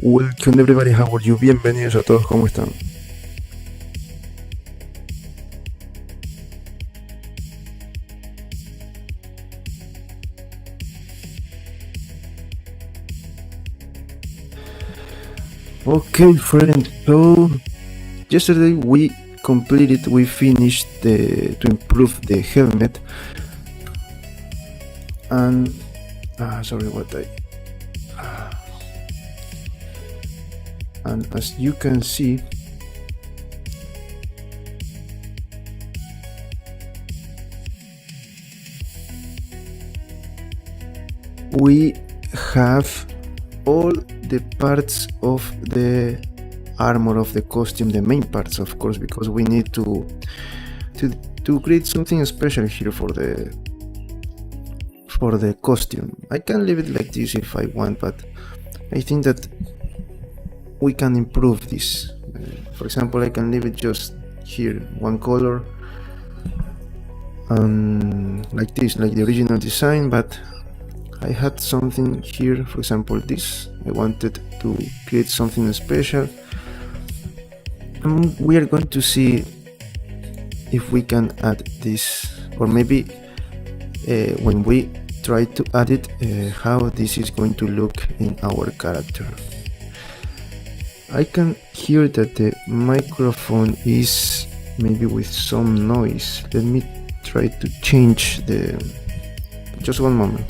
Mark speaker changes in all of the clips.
Speaker 1: Welcome everybody, how are you? Bienvenidos a todos, ¿cómo están? Okay, friend, so yesterday we finished to improve the helmet, and sorry what I and as you can see, we have all the parts of the armor of the costume, the main parts, of course, because we need to create something special here for the costume. I can leave it like this if I want, but I think that we can improve this. For example, I can leave it just here, one color, like this, like the original design, but I had something here, for example this. I wanted to create something special, and we are going to see if we can add this, or maybe when we try to add it, how this is going to look in our character. I can hear that the microphone is maybe with some noise. Let me try to change just one moment.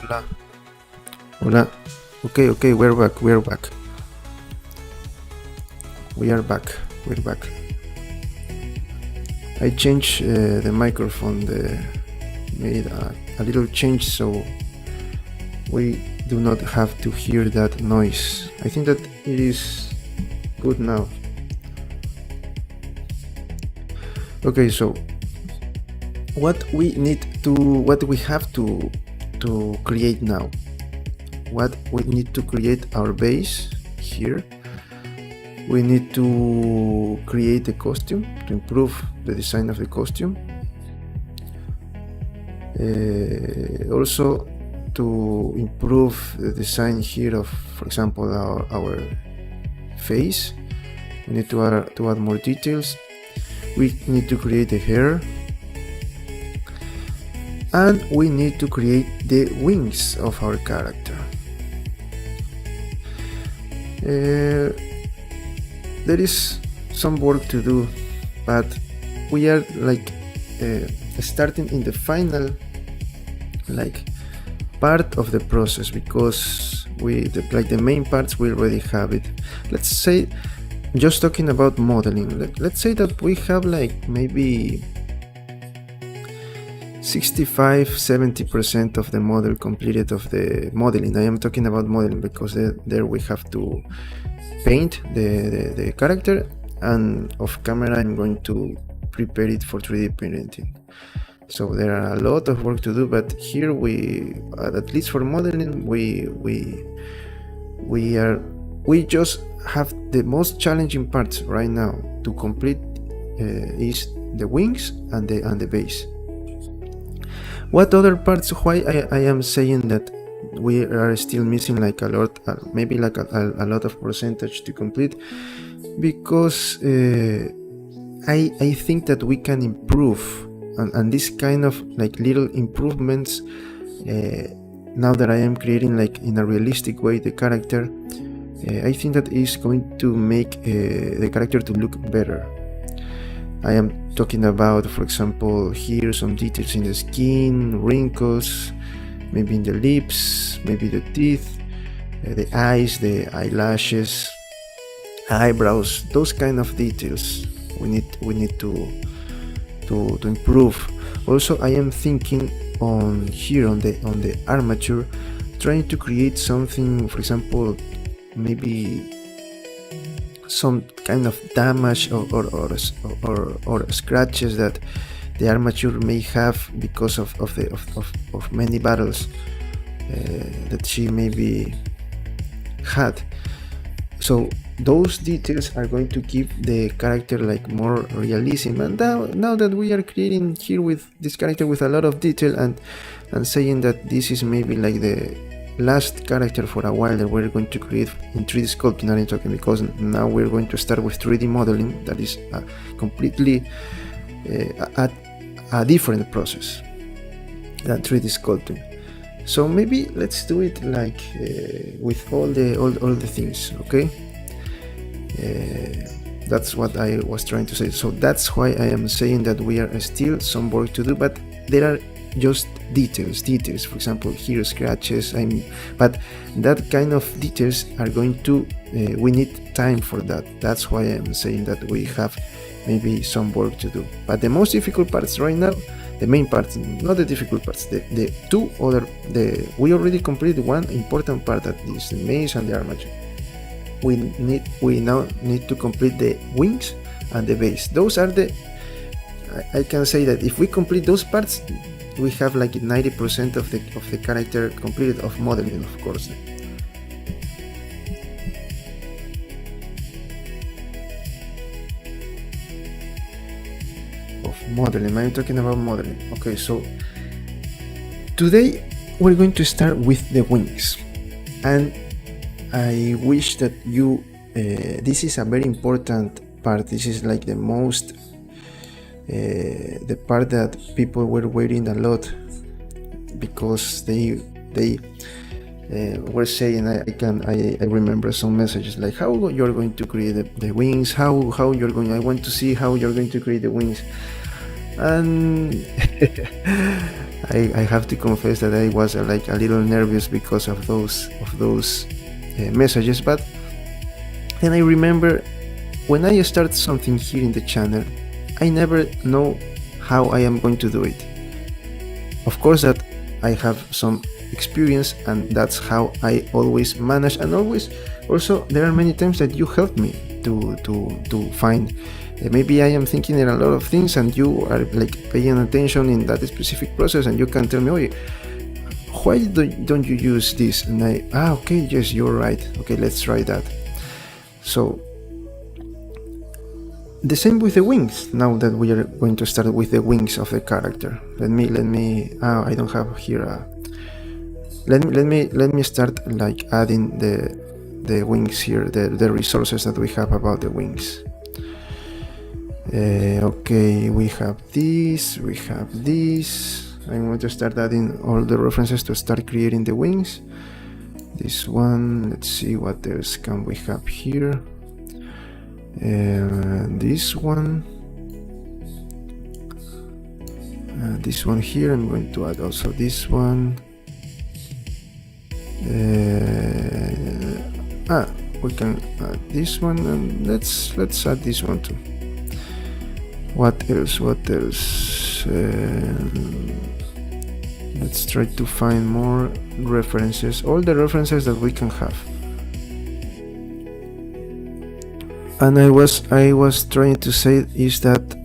Speaker 1: Hola. Hola. Okay, we're back. We are back. I changed the microphone, made a little change so we do not have to hear that noise. I think that it is good now. Okay, so what we have to create now, what we need to create our base here. We need to create the costume, to improve the design of the costume, also to improve the design here of, for example, our face. We need to add more details. We need to create the hair, and we need to create the wings of our character. There is some work to do, but we are like starting in the final part of the process, because like the main parts, we already have it. Let's say, just talking about modeling, let's say that we have like maybe 65-70% of the model completed of the modeling. I am talking about modeling because there we have to paint the character, and off camera I'm going to prepare it for 3D printing. So there are a lot of work to do, but here we, at least for modeling, we just have the most challenging parts right now to complete is the wings and the base. What other parts? Why I am saying that we are still missing like a lot, maybe like a lot of percentage to complete, because I think that we can improve, and this kind of like little improvements, now that I am creating like in a realistic way the character, I think that is going to make the character to look better. I am talking about, for example, here some details in the skin, wrinkles, maybe in the lips, maybe the teeth, the eyes, the eyelashes, eyebrows, those kind of details we need to improve. Also, I am thinking on here on the armature, trying to create something, for example, maybe some kind of damage or scratches that the armature may have because of many battles that she maybe had. So those details are going to give the character like more realism. And now that we are creating here with this character with a lot of detail, and saying that this is maybe like the last character for a while that we're going to create in 3D sculpting, I'm talking, because now we're going to start with 3D modeling. That is completely a different process than 3D sculpting. So maybe let's do it like with all the things, okay? That's what I was trying to say. So that's why I am saying that we are still some work to do, but there are just details. For example, here scratches. But that kind of details are going to. We need time for that. That's why I'm saying that we have maybe some work to do. But the most difficult parts right now, the main parts, not the difficult parts. The two other. We already completed one important part, that is the maze and the armature. We now need to complete the wings and the base. Those are the. I can say that if we complete those parts, we have like 90% of the character completed, of modeling, of course. Of modeling, I'm talking about modeling. Okay, so today we're going to start with the wings, and I wish that you. This is a very important part. This is like the most. The part that people were waiting a lot, because they were saying, I remember some messages like, how you're going to create the wings, how you're going, I want to see how you're going to create the wings. And I have to confess that I was like a little nervous because of those messages. But then I remember, when I start something here in the channel, I never know how I am going to do it. Of course that I have some experience, and that's how I always manage, and always also there are many times that you help me to find. Maybe I am thinking in a lot of things and you are like paying attention in that specific process, and you can tell me, oh, why don't you use this? And okay, yes, you're right. Okay, let's try that. So the same with the wings. Now that we are going to start with the wings of the character, let me. I don't have here. Let me start like adding the wings here, the resources that we have about the wings. Okay, we have this. I'm going to start adding all the references to start creating the wings. This one. Let's see what else can we have here. This one here, I'm going to add also this one. We can add this one, and let's add this one too. What else? Let's try to find more references, all the references that we can have. And I was trying to say is that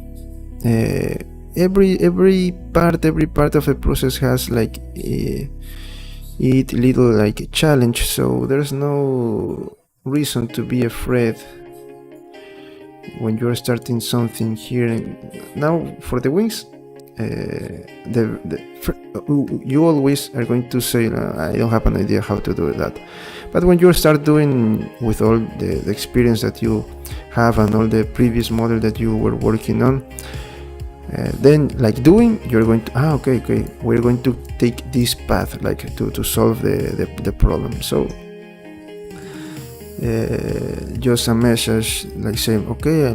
Speaker 1: every part of a process has like a little like a challenge, so there's no reason to be afraid when you're starting something here. Now for the wings, you always are going to say, I don't have an idea how to do that. But when you start doing with all the experience that you have and all the previous model that you were working on, then like doing, you're going to okay, we're going to take this path like to solve the problem. So just a message like saying, okay,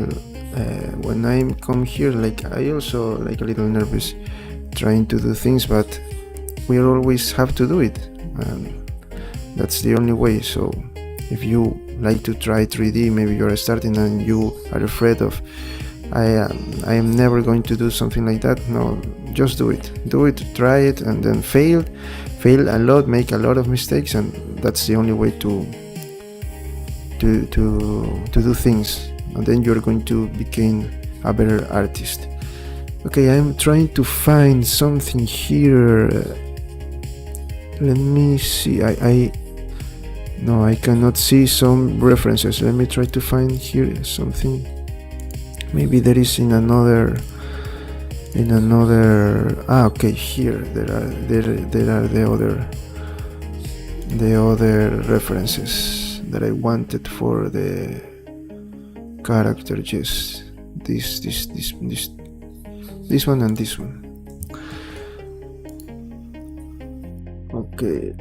Speaker 1: when I come here, like I also like a little nervous trying to do things, but we always have to do it, and that's the only way. So if you like to try 3D, maybe you're starting and you are afraid of I am never going to do something like that. No, just do it, try it, and then fail a lot, make a lot of mistakes, and that's the only way to do things, and then you're going to become a better artist. Okay, I'm trying to find something here. Let me see. No, I cannot see some references. Let me try to find here something. Maybe there is in another. Okay, here there are the other references that I wanted for the character. Just this one and this one. Okay.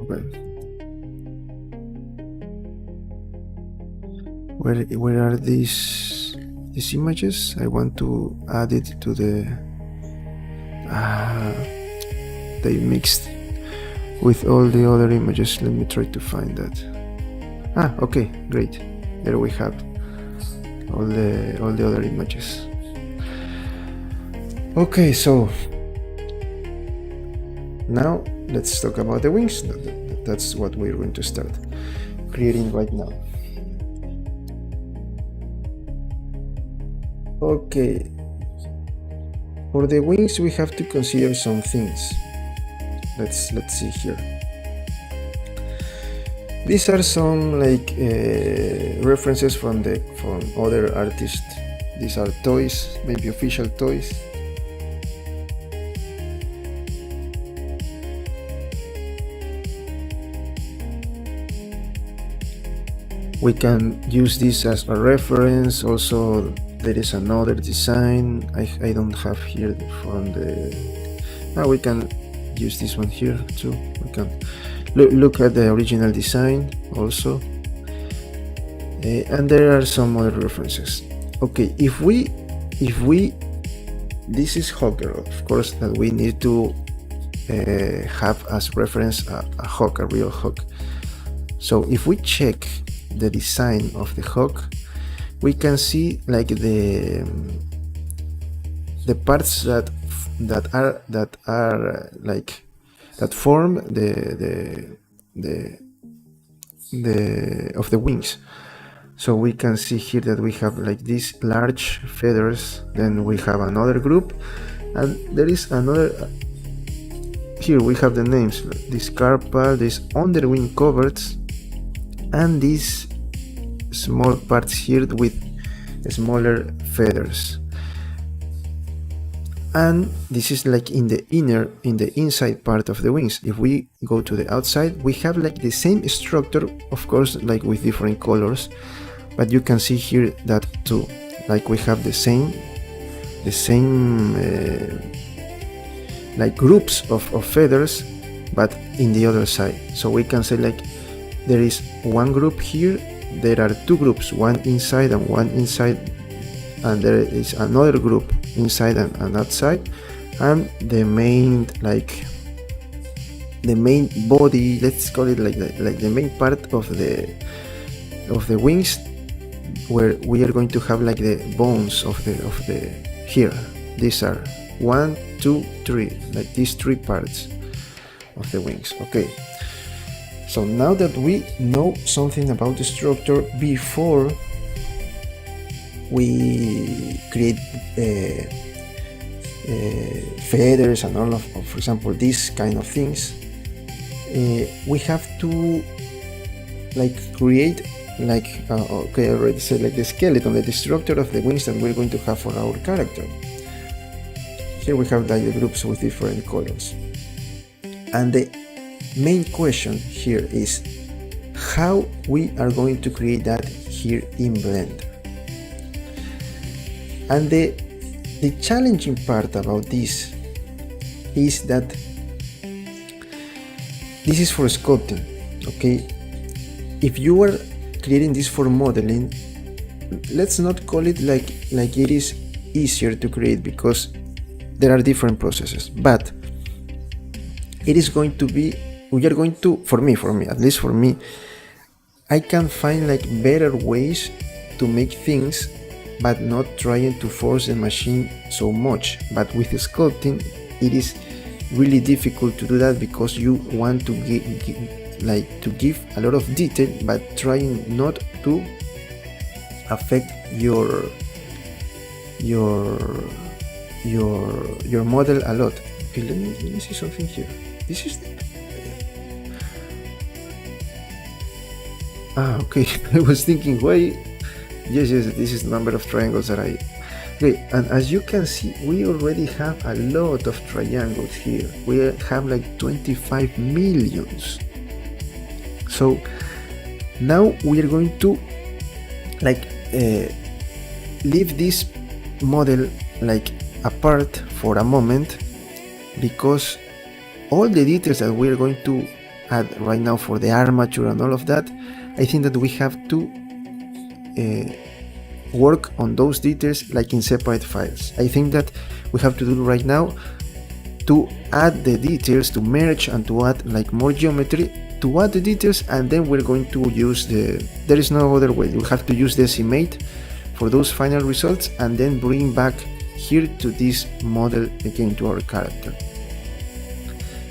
Speaker 1: Okay. Where are these images? I want to add it to the. They mixed with all the other images. Let me try to find that. Okay, great. There we have all the other images. Okay, so now let's talk about the wings. That's what we're going to start creating right now. Okay, for the wings we have to consider some things. Let's see here. These are some like references from other artists. These are toys, maybe official toys. We can use this as a reference. Also, there is another design. I don't have here from the. We can use this one here too. We can look at the original design also, and there are some other references. Okay, if we this is Hawkgirl, of course, that we need to have as reference a hawk, a real hawk. So if we check the design of the hawk, we can see like the parts that are like that form the of the wings. So we can see here that we have like these large feathers, then we have another group, and there is another. Here we have the names: this carpal, this underwing coverts, and these small parts here with smaller feathers. And this is like in the inside part of the wings. If we go to the outside, we have like the same structure, of course, like with different colors, but you can see here that too, like we have the same like groups of feathers, but in the other side. So we can say like there is one group here, there are two groups, one inside and one inside, and there is another group inside and outside, and the main body, let's call it like the main part of the wings, where we are going to have like the bones of the here. These are 1, 2, 3, like these 3 parts of the wings. Okay, so now that we know something about the structure before we create feathers and all of, for example, these kind of things, we have to like create like okay, I already said, like the skeleton, the structure of the wings that we're going to have for our character. Here we have like the groups with different colors, and the main question here is how we are going to create that here in Blender. And the challenging part about this is that this is for sculpting. Okay, if you are creating this for modeling, let's not call it like it is easier to create, because there are different processes, but it is going to be, we are going to, for me, at least for me, I can find like better ways to make things, but not trying to force the machine so much. But with sculpting, it is really difficult to do that, because you want to give a lot of detail, but trying not to affect your model a lot. Okay, let me see something here. This is okay. I was thinking, why? Yes, this is the number of triangles that I... Okay, and as you can see, we already have a lot of triangles here. We have like 25 millions. So now we are going to like leave this model like apart for a moment, because all the details that we are going to add right now for the armature and all of that, I think that we have to work on those details like in separate files. I think that we have to do right now to add the details, to merge and to add like more geometry, to add the details, and then we're going to use there is no other way. We have to use the estimate for those final results, and then bring back here to this model again, to our character.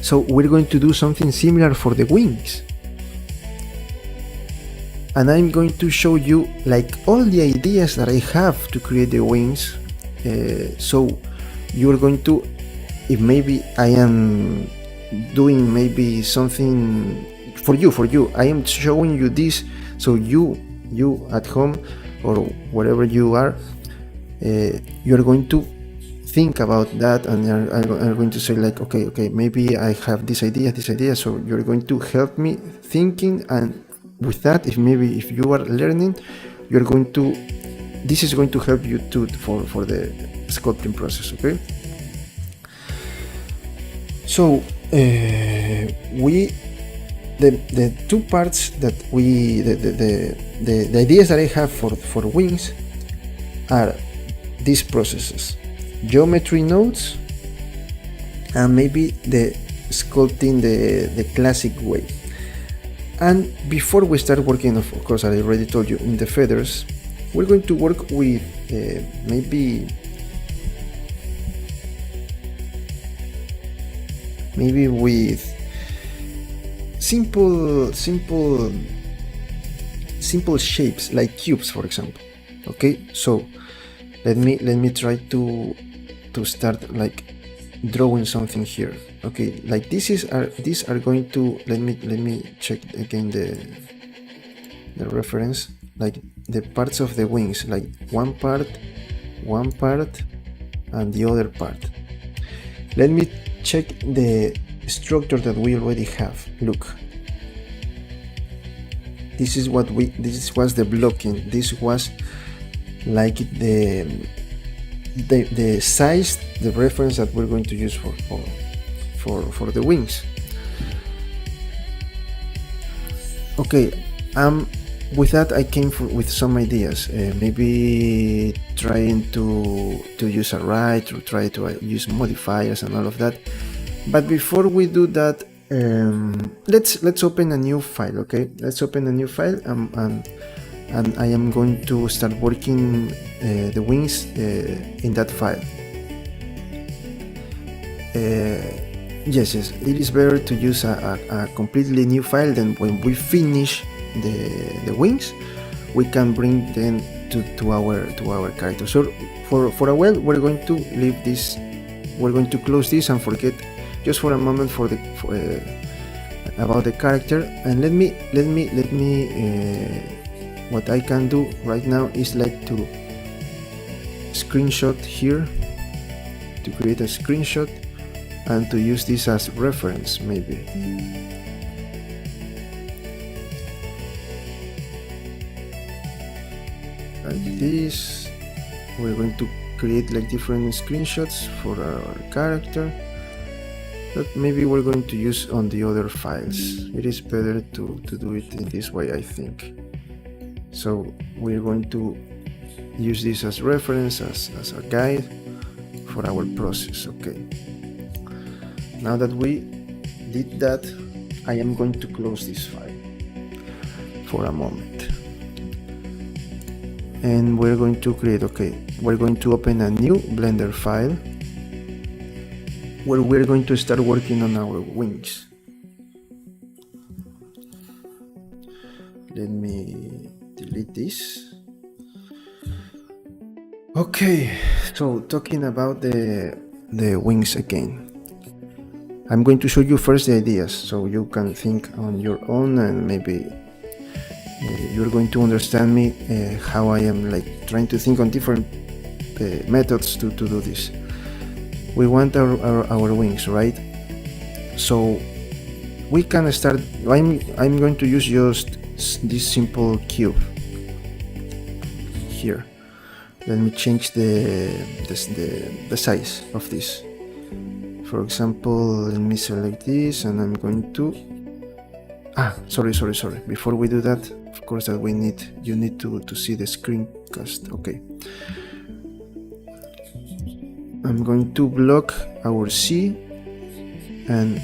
Speaker 1: So we're going to do something similar for the wings, and I'm going to show you like all the ideas that I have to create the wings. So you're going to, if maybe I am doing maybe something for you, I am showing you this, so you at home or wherever you are, you're going to think about that, and are going to say like, okay, maybe I have this idea, so you're going to help me thinking, and with that, if you are learning, you're going to, this is going to help you too for the sculpting process. Okay, so the two parts that the ideas that I have for wings are these processes: geometry nodes, and maybe the sculpting the classic way. And before we start working, of course, I already told you, in the feathers, we're going to work with maybe with simple shapes like cubes, for example. Okay, so let me try to start like drawing something here. Okay, like these are going to, let me check again the reference, like the parts of the wings, like one part and the other part. Let me check the structure that we already have. Look, this was the blocking. This was like the size, the reference that we're going to use for the wings. Okay, I'm with that I came with some ideas, maybe trying to use a write or try to use modifiers and all of that. But before we do that, let's open a new file. Okay, let's open a new file, and I am going to start working the wings in that file. Yes, it is better to use a completely new file. Then when we finish the wings, we can bring them to our character. So for a while, we're going to leave this. We're going to close this and forget just for a moment about the character. And let me what I can do right now is like to screenshot here, to create a screenshot and to use this as reference, maybe. Like this. We're going to create like different screenshots for our character that maybe we're going to use on the other files. It is better to do it in this way, I think. So we're going to use this as reference, as a guide for our process. Okay. Now that we did that, I am going to close this file for a moment. And we're going to create, we're going to open a new Blender file where we're going to start working on our wings. Let me delete this. Okay, so talking about the wings again. I'm going to show you first the ideas so you can think on your own, and maybe you're going to understand me how I am like trying to think on different methods to do this. We want our wings, right? So we can start. I'm going to use just this simple cube here. Let me change the size of this. For example, let me select this, and I'm going to sorry. Before we do that, of course, that you need to see the screencast. Okay. I'm going to block our C and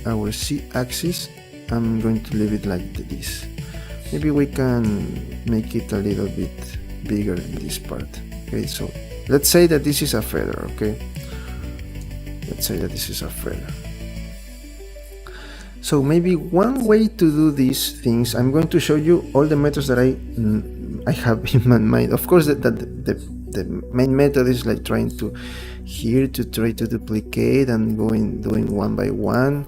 Speaker 1: our C axis. I'm going to leave it like this. Maybe we can make it a little bit bigger in this part. Okay, so let's say that this is a feather. Okay, let's say that this is a feather. So maybe one way to do these things, I'm going to show you all the methods that I have in my mind. Of course, the main method is like trying to try to duplicate and doing one by one.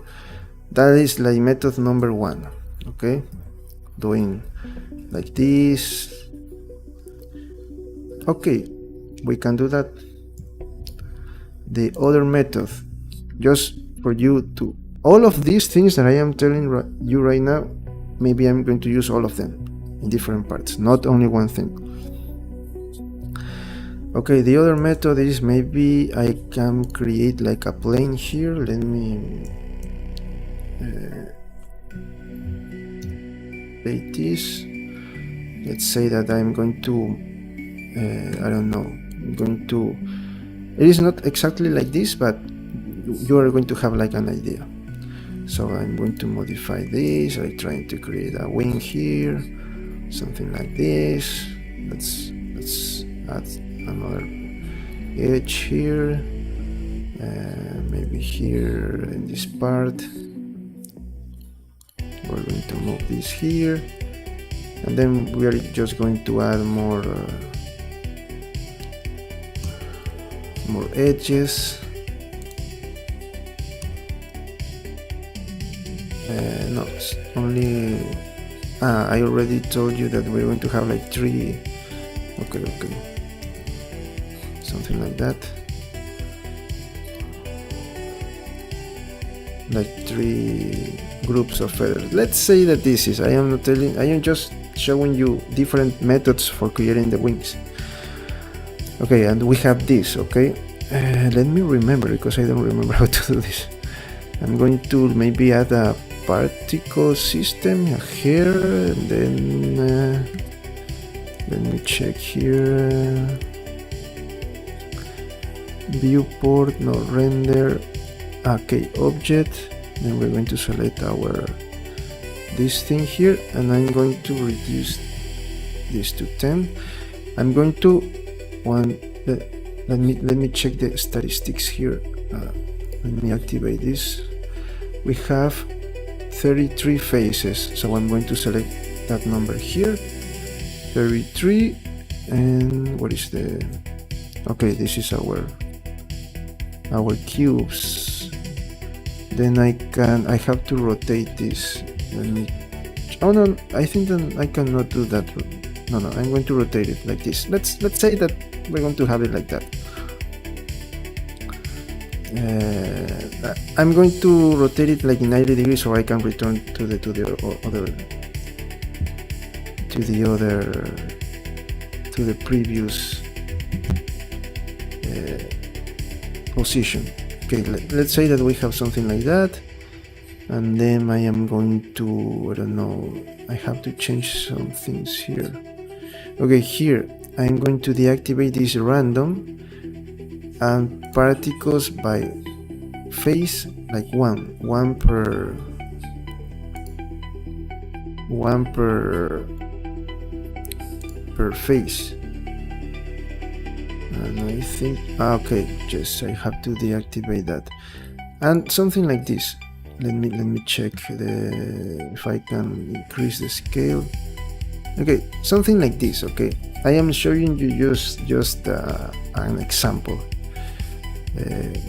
Speaker 1: That is like method number one. Okay, doing like this. Okay, we can do that. The other method, just for you to, all of these things that I am telling you right now, maybe I'm going to use all of them in different parts, not only one thing. Okay, the other method is maybe I can create like a plane here. Let me create this. Let's say that I'm going to I don't know, I'm going to, it is not exactly like this, but you are going to have like an idea. So I'm going to modify this. I'm trying to create a wing here, something like this. Let's add another edge here, maybe here in this part. We're going to move this here, and then we are just going to add more edges. No, it's only I already told you that we're going to have like 3. Okay, something like that, like 3 groups of feathers. Let's say that this is, I am just showing you different methods for creating the wings. Okay, and we have this. Okay, let me remember, because I don't remember how to do this. I'm going to maybe add a particle system, a hair, and then let me check here. Viewport, no render. Okay, object. Then we're going to select this thing here, and I'm going to reduce this to 10. I'm going to let me check the statistics here. Let me activate this. We have 33 faces, so I'm going to select that number here, 33, and what is the? Okay, this is our cubes. Then I have to rotate this. Let me. Oh no, I think that I cannot do that. No, I'm going to rotate it like this. Let's say that we're going to have it like that. I'm going to rotate it like 90 degrees so I can return to the previous position. Okay, let's say that we have something like that, and then I am going to, I don't know, I have to change some things here. Okay, here I'm going to deactivate this random and particles by phase, like one per phase. And I think, okay, just I have to deactivate that, and something like this. Let me check if I can increase the scale. Okay, something like this. Okay, I am showing you just an example.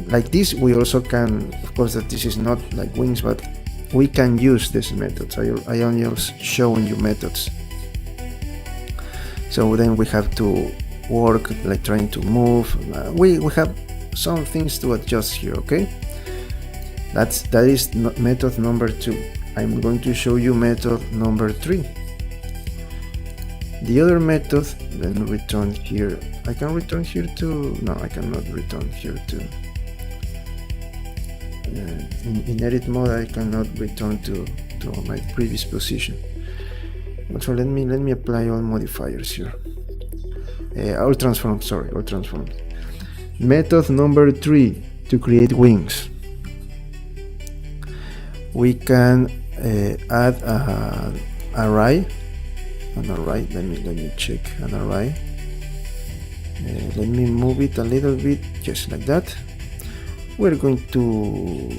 Speaker 1: Like this, we also can, of course, that this is not like wings, but we can use these methods. I am just showing you methods. So then we have to work like trying to move. We have some things to adjust here. Okay, that is method number 2. I'm going to show you method number 3. The other method, then return here. I can return here too. No, I cannot return here too. In edit mode, I cannot return to my previous position. Also, let me apply all modifiers here. All transforms. Method number 3 to create wings. We can add an array. Let me check an array. Let me move it a little bit, just like that. We're going to,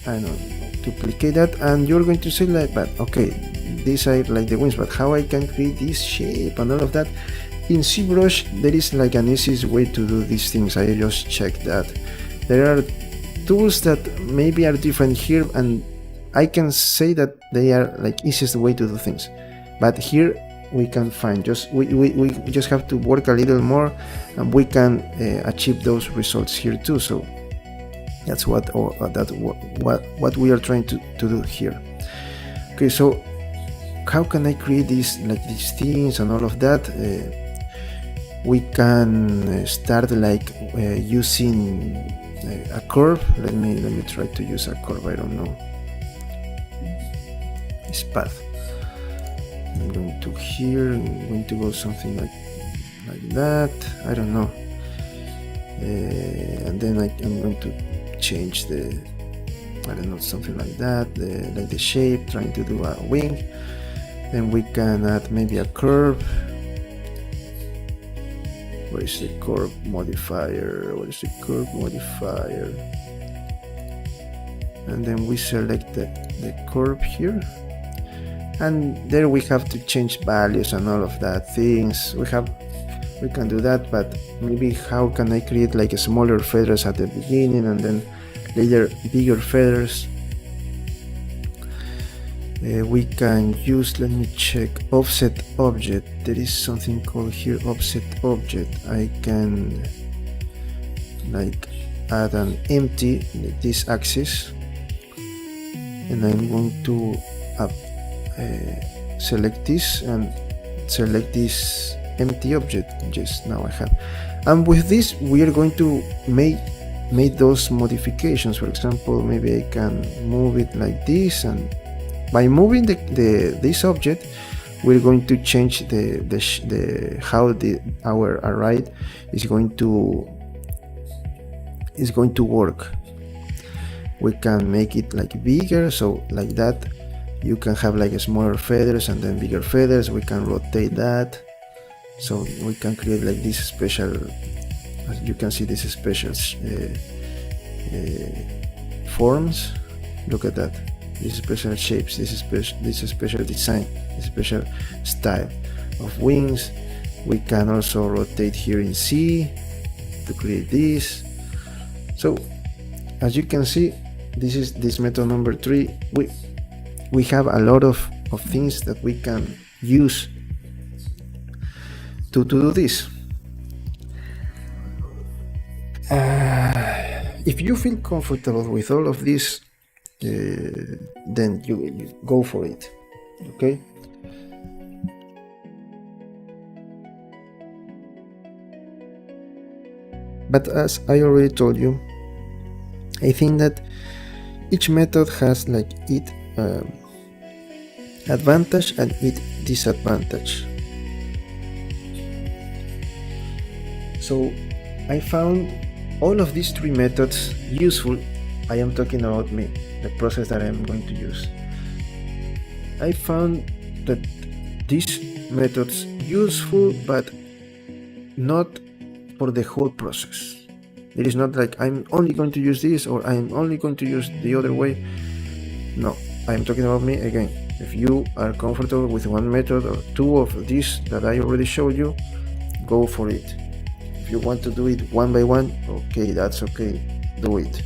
Speaker 1: I don't know, duplicate that, and you're going to say like that. Okay, these are like the wings, but how I can create this shape and all of that? In ZBrush, there is like an easiest way to do these things. I just checked that. There are tools that maybe are different here, and I can say that they are like easiest way to do things. But here we can find we just have to work a little more, and we can achieve those results here too. So that's what we are trying to do here. Okay, so how can I create these things and all of that? We can start like using a curve. Let me try to use a curve. I don't know this path. I'm going to here. I'm going to go something like that. I don't know. And then I'm going to change the, I don't know, something like that, like the shape, trying to do a wing. Then we can add maybe a curve. Where is the curve modifier? And then we select the curve here. And there we have to change values and all of that things. We can do that, but maybe how can I create like a smaller feathers at the beginning and then later bigger feathers? We can use, let me check, offset object. There is something called here offset object. I can like add an empty this axis, and I'm going to select this and select this empty object. Just now I have, and with this we are going to make made those modifications. For example, maybe I can move it like this, and by moving this object, we're going to change how our array is going to work. We can make it like bigger, so like that you can have like smaller feathers and then bigger feathers. We can rotate that, so we can create like this special, as you can see, this special forms. Look at that, these special shapes, this special design, this special style of wings. We can also rotate here in C to create this. So as you can see, this is this method number 3. We have a lot of things that we can use to do this. If you feel comfortable with all of this, then you go for it. Okay. But as I already told you, I think that each method has like its advantage and its disadvantage. So I found all of these 3 methods useful. I am talking about me, the process that I am going to use. I found that these methods useful, but not for the whole process. It is not like I'm only going to use this or I'm only going to use the other way. No, I'm talking about me again. If you are comfortable with one method or 2 of these that I already showed you, go for it. If you want to do it one by one, okay, that's okay, do it.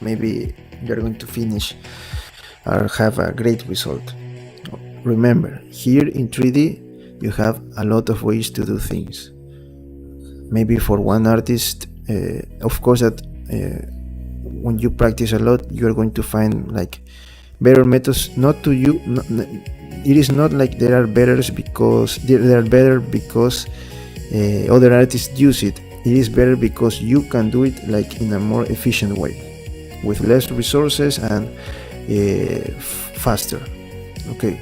Speaker 1: Maybe you're going to finish or have a great result. Remember, here in 3D you have a lot of ways to do things. Maybe for one artist, of course that when you practice a lot, you're going to find like better methods. Not to you, it is not like there are better because other artists use it. It is better because you can do it like in a more efficient way, with less resources and faster. Okay,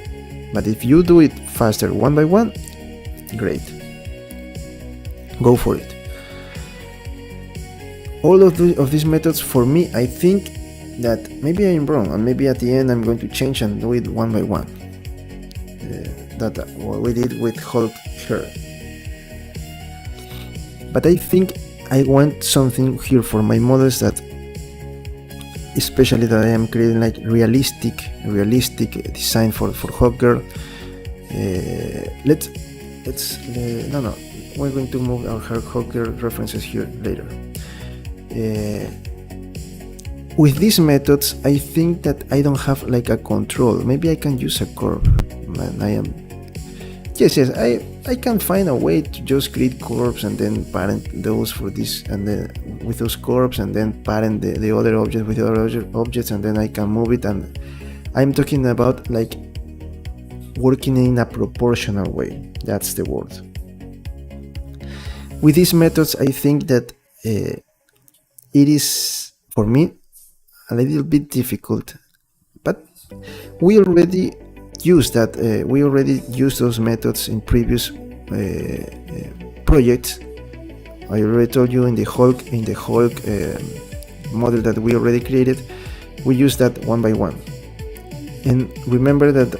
Speaker 1: but if you do it faster one by one, great. Go for it. All of these methods, for me, I think that maybe I'm wrong, and maybe at the end I'm going to change and do it one by one. That what we did with Hawkgirl. But I think I want something here for my models that, especially that I am creating like realistic design for Hawkgirl. No. We're going to move our Hawkgirl references here later. With these methods, I think that I don't have like a control. Maybe I can use a curve. Yes, I can find a way to just create curves and then parent those for this, and then with those curves, and then parent the other object with the other objects, and then I can move it. And I'm talking about like working in a proportional way. That's the word. With these methods, I think that it is, for me, a little bit difficult, but we already used that. We already used those methods in previous projects. I already told you in the Hulk model that we already created, we used that one by one. And remember that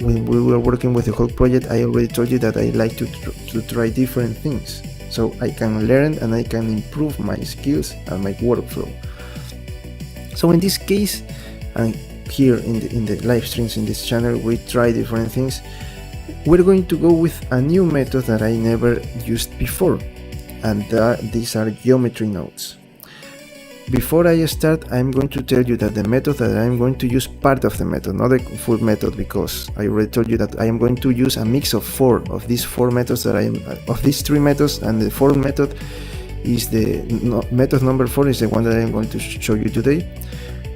Speaker 1: when we were working with the Hulk project, I already told you that I like to try different things, so I can learn and I can improve my skills and my workflow. So in this case, and here in the live streams in this channel, we try different things. We're going to go with a new method that I never used before, and these are geometry nodes. Before I start, I'm going to tell you that the method that I'm going to use, part of the method, not the full method, because I already told you that I am going to use a mix of 4 of these 4 methods of these 3 methods, and the 4th method is method number 4 is the one that I'm going to show you today.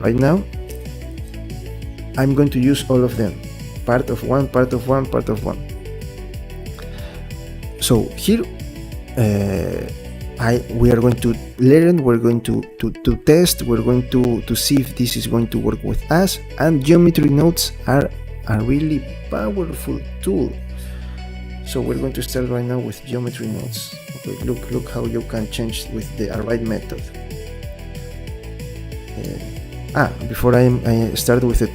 Speaker 1: Right now, I'm going to use all of them, part of one. So here, we are going to learn, we're going to test, we're going to see if this is going to work with us. And geometry nodes are a really powerful tool. So we're going to start right now with geometry nodes. Okay, look how you can change with the array method. Before I start with the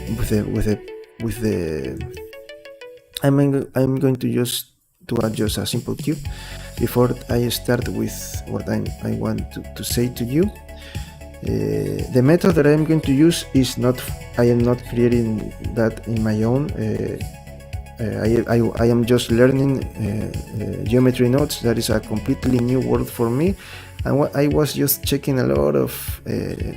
Speaker 1: I'm going to just adjust a simple cube before I start with what I want to say to you. The method that I'm going to use is not, I am not creating that in my own. I am just learning geometry nodes. That is a completely new world for me, and I was just checking a lot of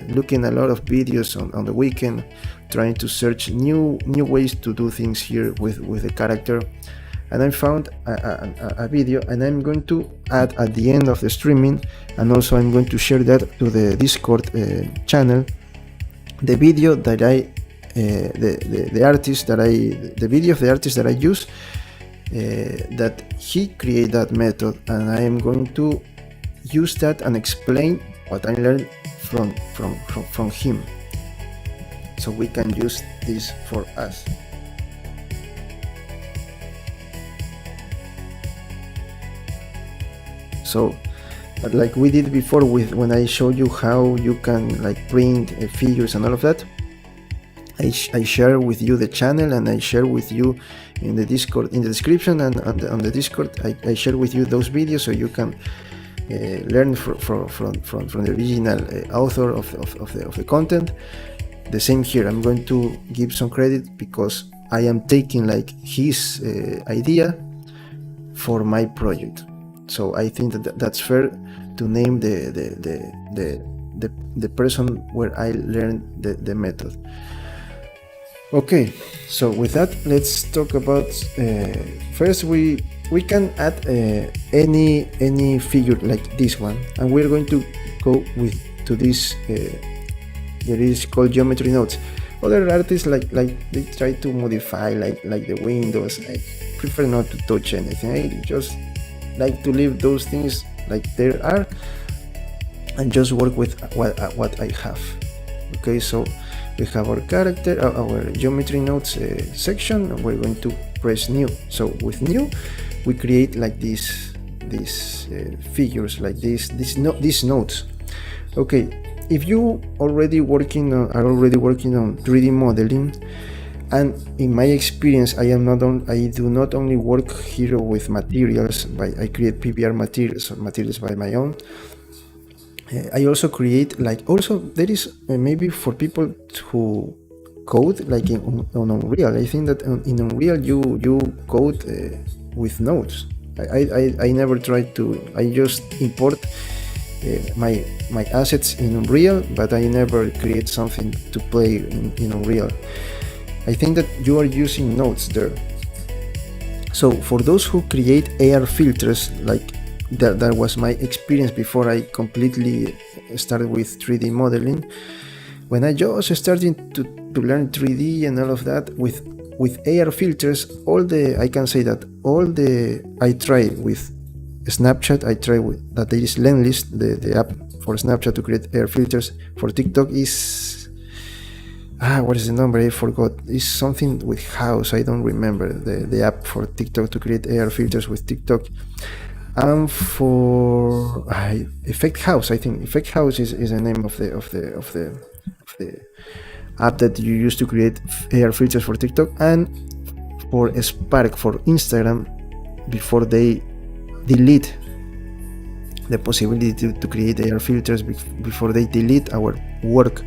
Speaker 1: looking a lot of videos on the weekend, trying to search new ways to do things here with the character. And I found a video, and I'm going to add at the end of the streaming, and also I'm going to share that to the Discord channel, the video that the artist that the video of the artist that I use, that he created that method, and I am going to use that and explain what I learned from him, so we can use this for us. So, like we did before when I showed you how you can like print figures and all of that, I share with you the channel, and I share with you in the Discord, in the description, and on the Discord I share with you those videos, so you can learn from the original author of the content. The same here, I'm going to give some credit because I am taking like his idea for my project. So I think that's fair to name the person where I learned the method. Okay, so with that, let's talk about first we can add any figure like this one, and we're going to go to this that is called geometry nodes. Other artists like they try to modify like the windows. I prefer not to touch anything. I just like to leave those things like they are and just work with what I have. Okay, so we have our character, our geometry nodes section, and we're going to press new. So with new, we create like these figures, like these nodes. Okay, if you are already working on 3D modeling, and in my experience, I do not only work here with materials, I create PBR materials by my own. I also create there is maybe for people who code like on Unreal. I think that in Unreal you code with nodes. I never tried to. I just import my assets in Unreal, but I never create something to play in Unreal. I think that you are using nodes there. So for those who create AR filters, like that was my experience before I completely started with 3D modeling. When I just started to learn 3D and all of that with AR filters, I can say that I tried with Snapchat, I tried with that there is Lenslist, the app for Snapchat to create AR filters. For TikTok is what is the number? I forgot. It's something with House. I don't remember the app for TikTok to create AR filters with TikTok. And for Effect House, I think Effect House is the name of the app that you use to create AR filters for TikTok. And for Spark for Instagram, before they delete the possibility to create AR filters, before they delete our work,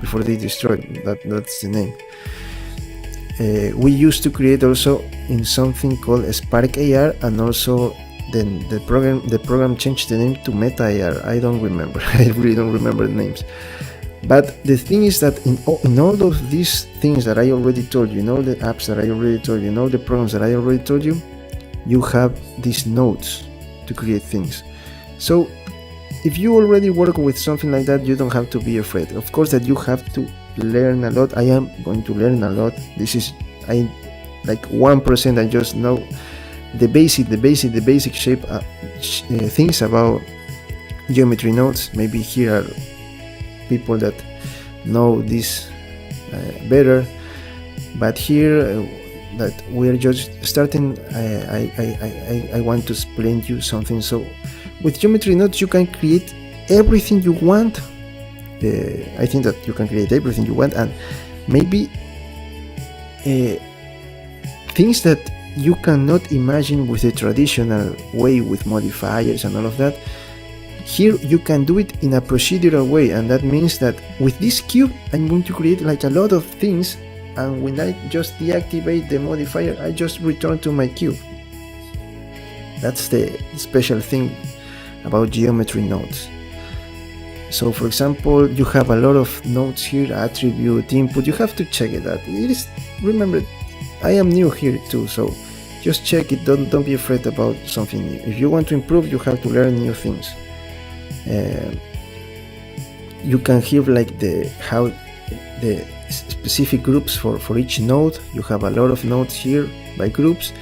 Speaker 1: before they destroy, that's the name. We used to create also in something called Spark AR, and also then the program changed the name to Meta AR. I don't remember. I really don't remember the names. But the thing is that in all of these things that I already told you, all the apps that I already told you, all the programs that I already told you, you have these nodes to create things. So if you already work with something like that, you don't have to be afraid. Of course that you have to learn a lot. I am going to learn a lot. This is like 1%. I just know the basic shape things about geometry nodes. Maybe here are people that know this better, but here that we're just starting, I want to explain you something. So with geometry nodes you can create everything you want. I think that you can create everything you want, and maybe things that you cannot imagine with the traditional way with modifiers and all of that. Here you can do it in a procedural way, and that means that with this cube I'm going to create like a lot of things, and when I just deactivate the modifier I just return to my cube. That's the special thing about geometry nodes. So for example, you have a lot of nodes here, attribute, input. You have to check it out. It is, remember, I am new here too, so just check it. Don't be afraid about something new. If you want to improve, you have to learn new things. You can hear like how the specific groups for each node. You have a lot of nodes here by groups,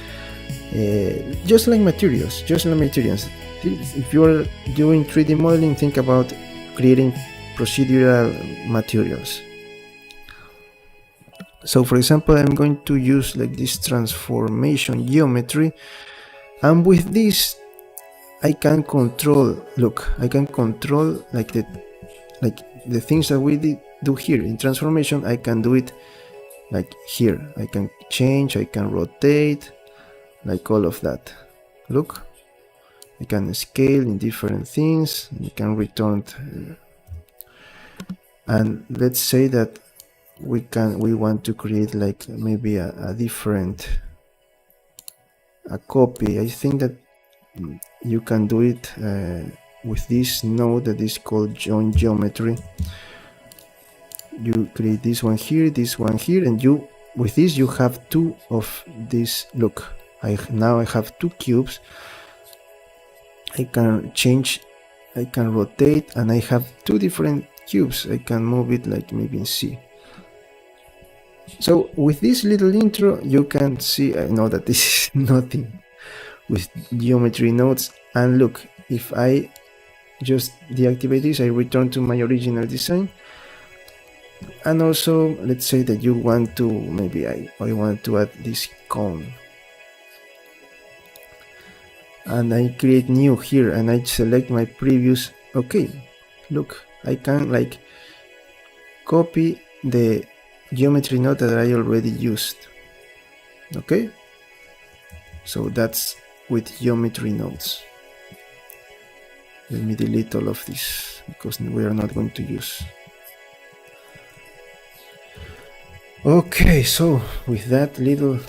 Speaker 1: just like materials. If you are doing 3D modeling, think about creating procedural materials. So for example, I'm going to use like this transformation geometry, and with this I can control, look, I can control like the things that we do here in transformation. I can do it like here. I can change, I can rotate, like all of that. Look, I can scale in different things, I can return and let's say that we want to create like maybe a different copy. I think that you can do it with this node that is called join geometry. You create this one here, and you with this you have two of these. Look, now I have two cubes. I can change, I can rotate, and I have two different cubes. I can move it like maybe in C. So with this little intro you can see, I know that this is nothing with geometry nodes, and look, if I just deactivate this, I return to my original design. And also let's say that you want to, maybe I want to add this cone, and I create new here, and I select my previous. Okay, look, I can like copy the geometry node that I already used. Okay, so that's with geometry nodes. Let me delete all of this because we are not going to use. Okay, so with that little,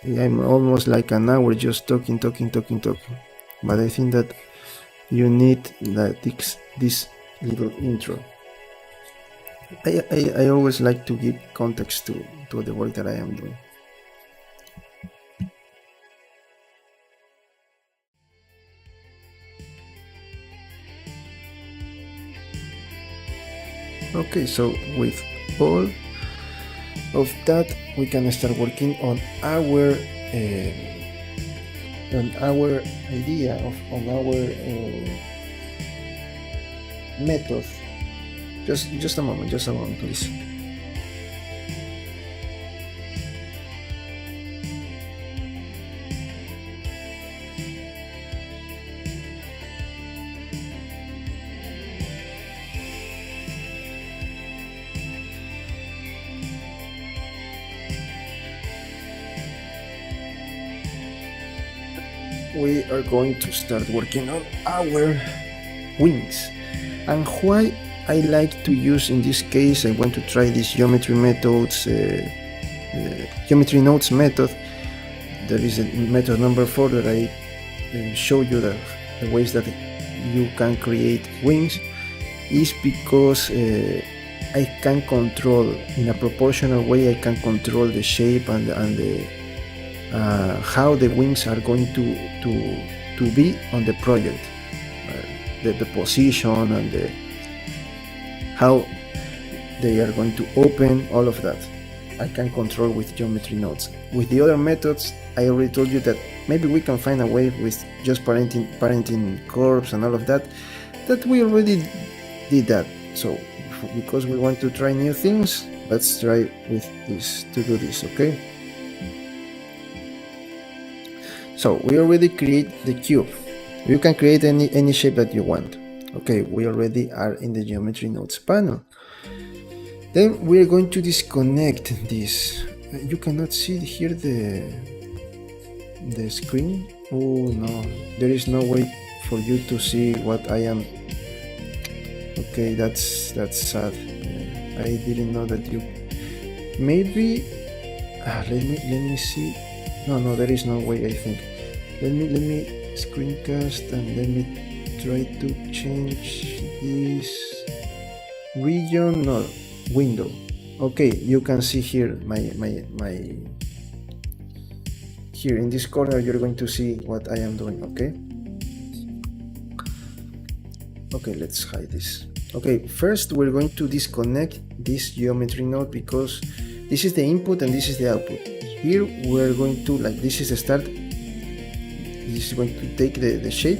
Speaker 1: I'm almost like an hour just talking, but I think that you need that this little intro. I always like to give context to the work that I am doing. Okay, so with all of that, we can start working on our idea on our method. Just a moment, please. We are going to start working on our wings. And why I like to use, in this case, I want to try this geometry methods, geometry nodes method. There is a method number 4 that I show you the ways that you can create wings, is because I can control in a proportional way. I can control the shape and the how the wings are going to be on the project, the position and how they are going to open, all of that I can control with geometry nodes. With the other methods, I already told you that maybe we can find a way with just parenting curves and all of that, that we already did that. So because we want to try new things, let's try with this to do this. Okay, so we already create the cube. You can create any shape that you want. Okay, we already are in the geometry nodes panel. Then we are going to disconnect this. You cannot see here the screen. Oh no, there is no way for you to see what I am. Okay, that's sad. I didn't know that you. Maybe let me see. No, there is no way. I think. Let me screencast and let me try to change this region. No, window. Okay, you can see here my here in this corner. You're going to see what I am doing. Okay, let's hide this. Okay, first we're going to disconnect this geometry node because this is the input and this is the output. Here we're going to, like, this is the start, this is going to take the shape,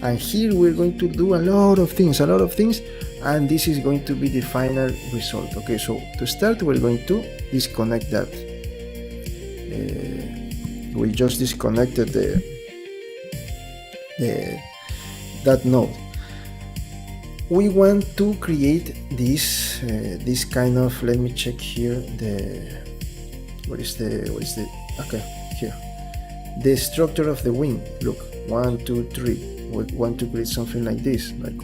Speaker 1: and here we're going to do a lot of things, and this is going to be the final result. Okay, so to start we're going to disconnect that. We just disconnected that node. We want to create this this kind of, let me check here, what is the okay, here, the structure of the wing. Look, 1 2 3. We want to create something like this, like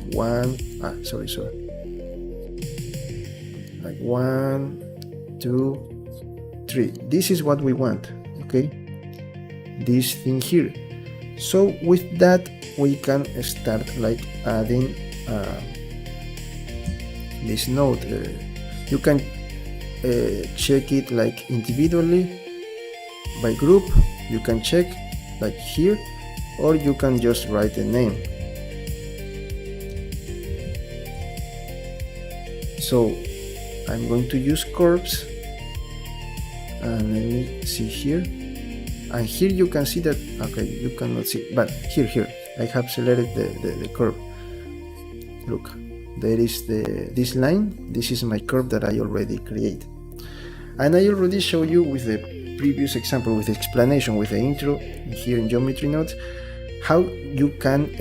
Speaker 1: like 1 2 3. This is what we want. Okay, this thing here. So with that we can start like adding this node. You can check it like individually by group. You can check like here, or you can just write a name. So I'm going to use curves, and let me see here, and here you can see that, okay, you cannot see, but here I have selected the curve. Look, there is this line. This is my curve that I already created, and I already showed you with the previous example, with the explanation, with the intro here in geometry nodes, how you can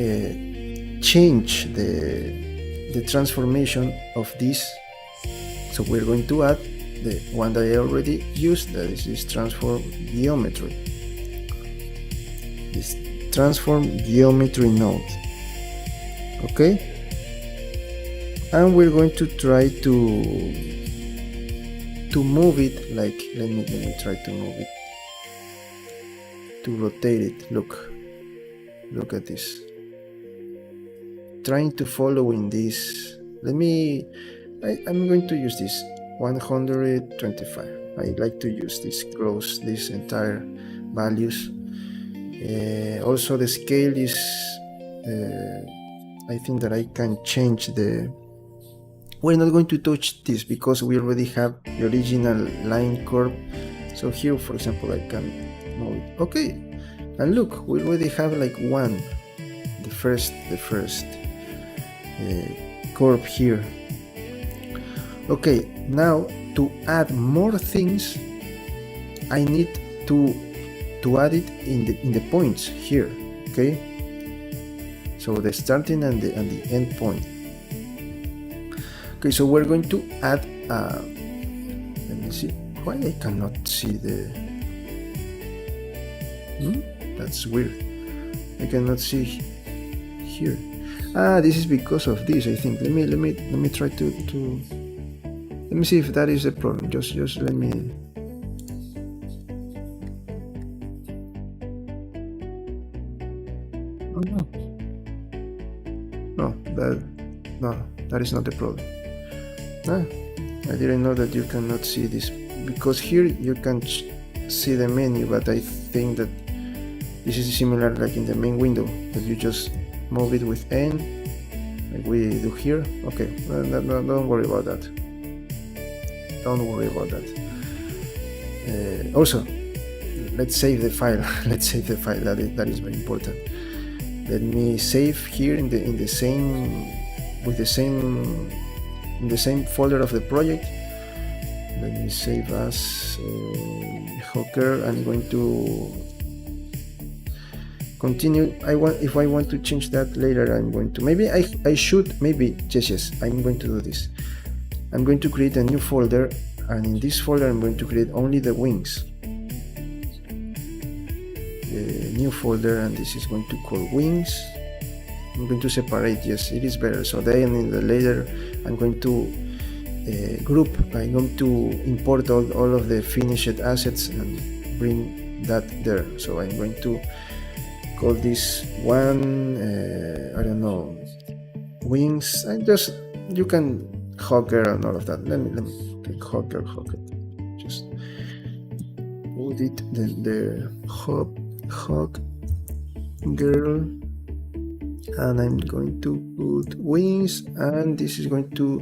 Speaker 1: change the transformation of this. So we're going to add the one that I already used, that is this transform geometry, this transform geometry node. Okay, and we're going to try to move it, like, let me try to move it, to rotate it. Look at this, trying to follow in this. I'm going to use this 125. I like to use this, close this entire values. Also the scale is I think that I can change the. We're not going to touch this because we already have the original line curve. So here, for example, I can move it. Okay, and look, we already have like the first curve here. Okay, now to add more things, I need to add it in the points here. Okay, so the starting and the end point. Okay, so we're going to add let me see why I cannot see the that's weird. I cannot see here. This is because of this, I think. Let me try to let me see if that is the problem. Just let me. Oh no, that is not the problem. I didn't know that you cannot see this, because here you can see the menu, but I think that this is similar like in the main window, that you just move it with N like we do here. Okay, don't worry about that. Also, let's save the file. That is very important. Let me save here in the same in the same folder of the project. Let me save as Hawkgirl. I'm going to continue. If I want to change that later, I'm going to, maybe I should, maybe, yes, I'm going to do this. I'm going to create a new folder, and in this folder I'm going to create only the wings. The new folder, and this is going to call wings. I'm going to separate, yes, it is better. So then in the later I'm going to group, I'm going to import all of the finished assets and bring that there. So I'm going to call this one, I don't know, wings. I just, you can Hawkgirl and all of that. Let me take Hawkgirl, just put it the Hawkgirl, and I'm going to put wings, and this is going to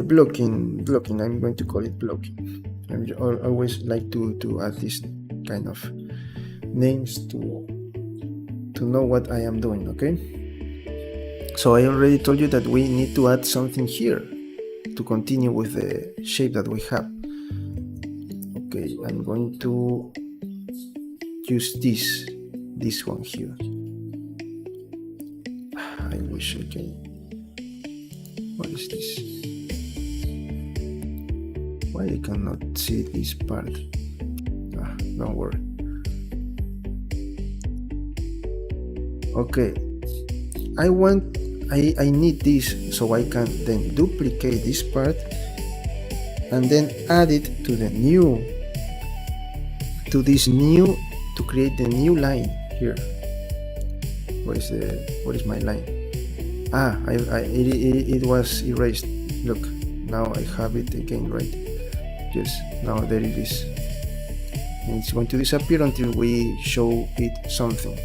Speaker 1: blocking. I'm going to call it blocking. I always like to add this kind of names to know what I am doing. Okay, so I already told you that we need to add something here to continue with the shape that we have. Okay, I'm going to use this one here. I wish I can. What is this? Why I cannot see this part? Don't worry. Okay, I need this, so I can then duplicate this part and then add it to the new, to create the new line here. What is my line? It was erased. Look, now I have it again, right? Yes, now there it is. And it's going to disappear until we show it something.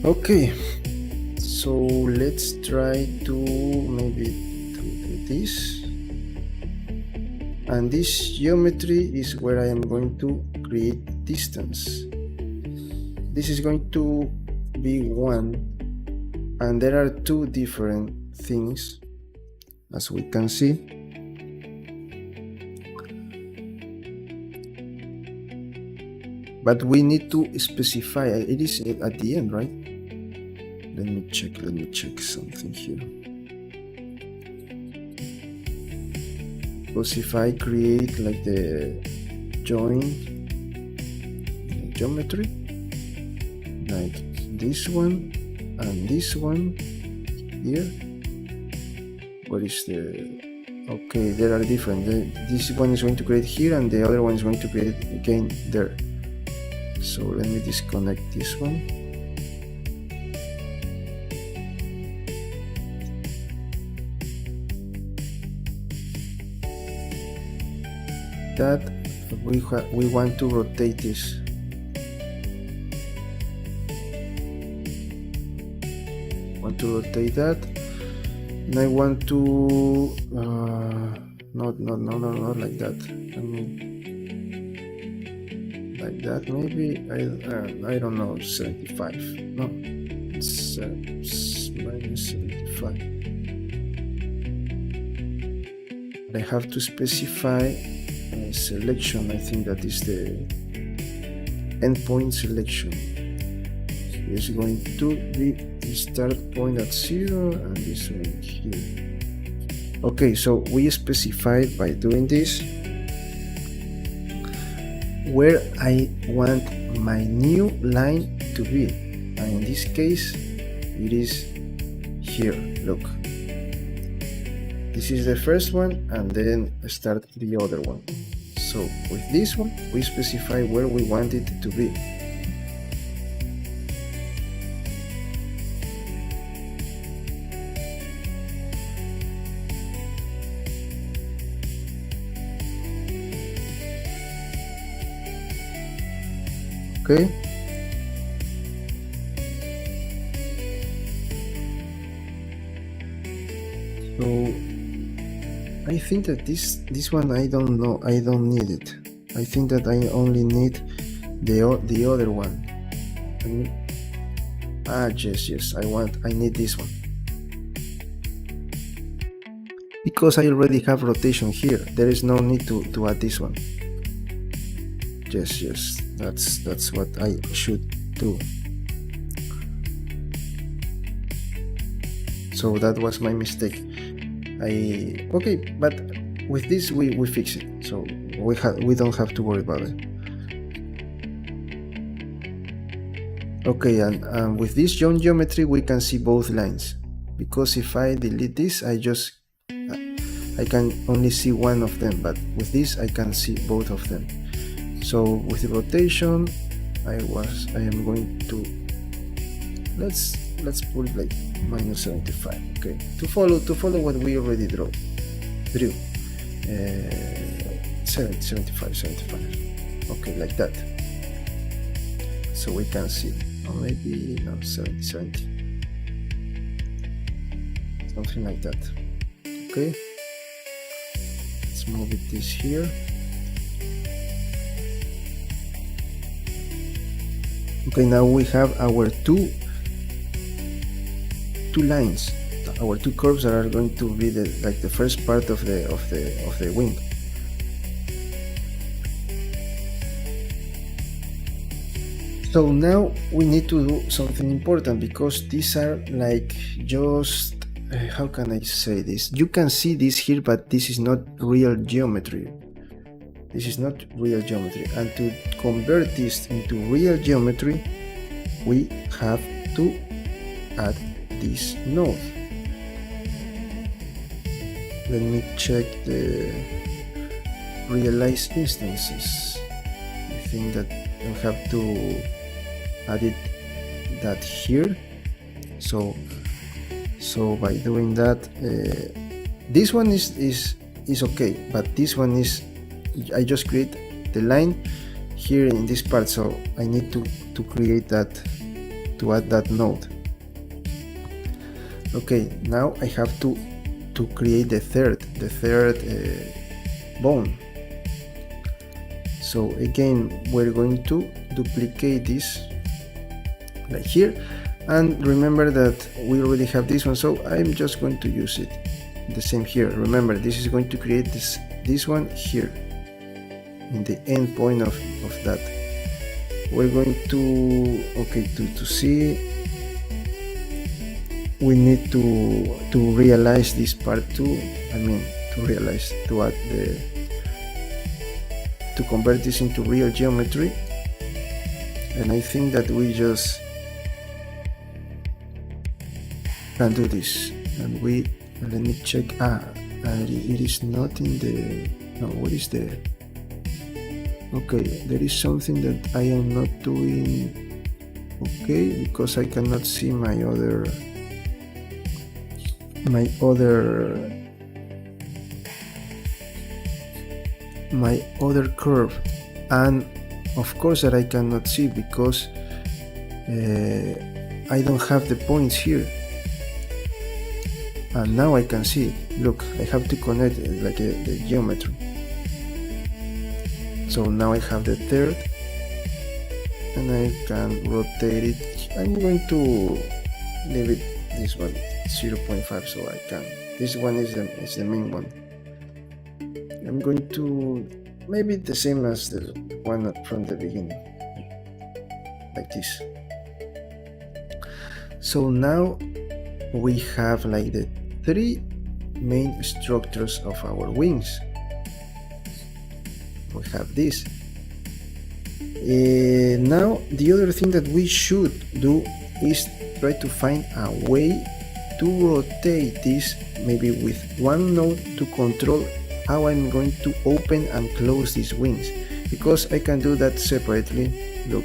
Speaker 1: Okay, so let's try to maybe do this. And this geometry is where I am going to create distance. This is going to be 1, and there are 2 different things, as we can see. But we need to specify, it is at the end, right? Let me check something here. Because if I create like the joint geometry, like this one and this one here, what is the, okay, there are different. This one is going to create here, and the other one is going to create again there. So let me disconnect this one. That we want to rotate this. Want to rotate that, and I want to not like that. I mean, like that, maybe. I don't know, 75. No, it's minus 75. I have to specify selection. I think that is the endpoint selection. It's going to be the start point at 0, and this one here. Okay, so we specified by doing this where I want my new line to be, and in this case it is here. Look, this is the first one, and then start the other one. So with this one we specify where we want it to be. Okay, so I think that this one, I don't know, I don't need it. I think that I only need the other one. Yes, I need this one. Because I already have rotation here, there is no need to add this one. Yes, that's what I should do. So that was my mistake. Okay, but with this we fix it, so we don't have to worry about it. Okay, and with this join geometry we can see both lines, because if I delete this I can only see one of them, but with this I can see both of them. So with the rotation I am going to let's put it like -75. Okay, to follow what we already drew 75. Okay, like that, so we can see, or maybe no, 70, something like that. Okay, let's move this here. Okay, now we have our two lines, our two curves that are going to be the first part of the wing. So now we need to do something important, because these are like just how can I say this? You can see this here, but this is not real geometry. This is not real geometry, and to convert this into real geometry we have to add this node. Let me check the realized instances. I think that I have to add that here. So by doing that, this one is okay, but this one is, I just create the line here in this part, so I need to create that, to add that node. Okay, now I have to create the third bone. So again we're going to duplicate this like here, and remember that we already have this one, so I'm just going to use it the same here. Remember, this is going to create this one here in the end point of that. We're going to, okay, to see, we need to realize this part too. I mean, to add to convert this into real geometry. And I think that we just can do this. And let me check. It is not in the, no, what is there? Okay, there is something that I am not doing okay, because I cannot see my other curve, and of course that I cannot see because I don't have the points here. And now I can see it. Look, I have to connect it like the geometry. So now I have the third, and I can rotate it. I'm going to leave it this one 0.5, so I can. This one is the main one. I'm going to maybe the same as the one from the beginning, like this. So now we have like the three main structures of our wings. We have this. Now the other thing that we should do is try to find a way to rotate this, maybe with one node, to control how I'm going to open and close these wings, because I can do that separately, look,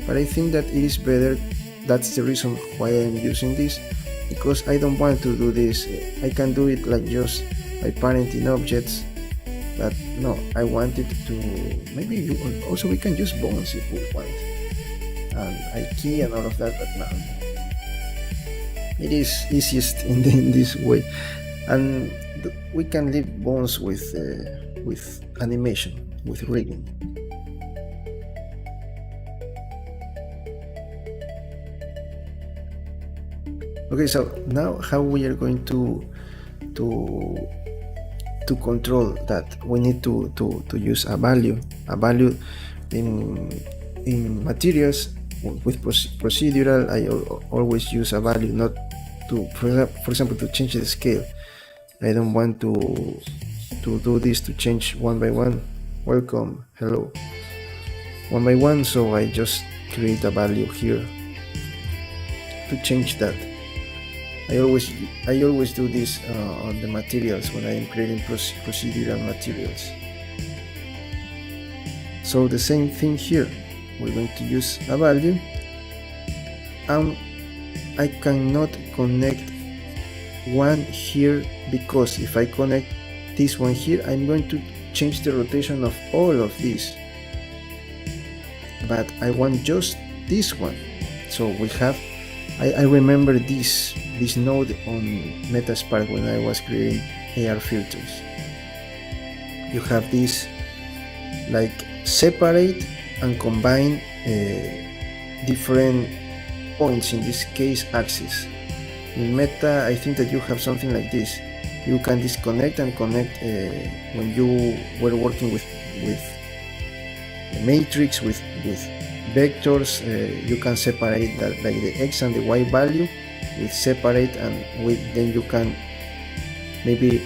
Speaker 1: but I think that it is better. That's the reason why I'm using this, because I don't want to do this. I can do it like just by parenting objects, but no, I want it to, maybe also we can use bones if we want, and IKEA and all of that, but no, it is easiest in this way. And we can leave bones with animation, with rigging. Okay, so now how we are going to to control that? We need to use a value in materials. With procedural, I always use a value, not to, for example, to change the scale. I don't want to do this, to change one by one. Welcome, hello, one by one. So I just create a value here to change that. I always do this on the materials when I am creating procedural materials. So the same thing here. We're going to use a value, and I cannot connect one here, because if I connect this one here, I'm going to change the rotation of all of these, but I want just this one. So we have, I remember this node on Metaspark when I was creating AR filters. You have this like separate and combine different points, in this case axis. In Meta, I think that you have something like this. You can disconnect and connect when you were working with matrix, with vectors. You can separate that, like the x and the y value with separate, and then you can maybe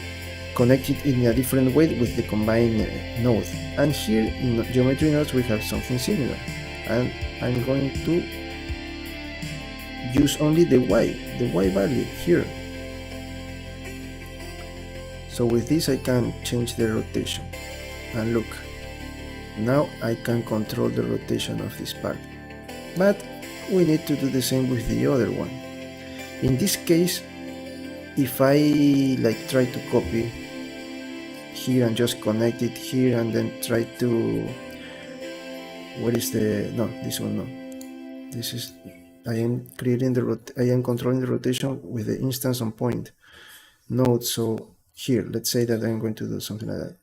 Speaker 1: connect it in a different way with the combined node. And here in geometry nodes we have something similar, and I'm going to use only the y value here. So with this I can change the rotation, and look, now I can control the rotation of this part. But we need to do the same with the other one. In this case, if I like try to copy here and just connect it here, and then try to, what is the, no, this one, no, this is, I am creating I am controlling the rotation with the instance on point node. So here, let's say that I'm going to do something like that.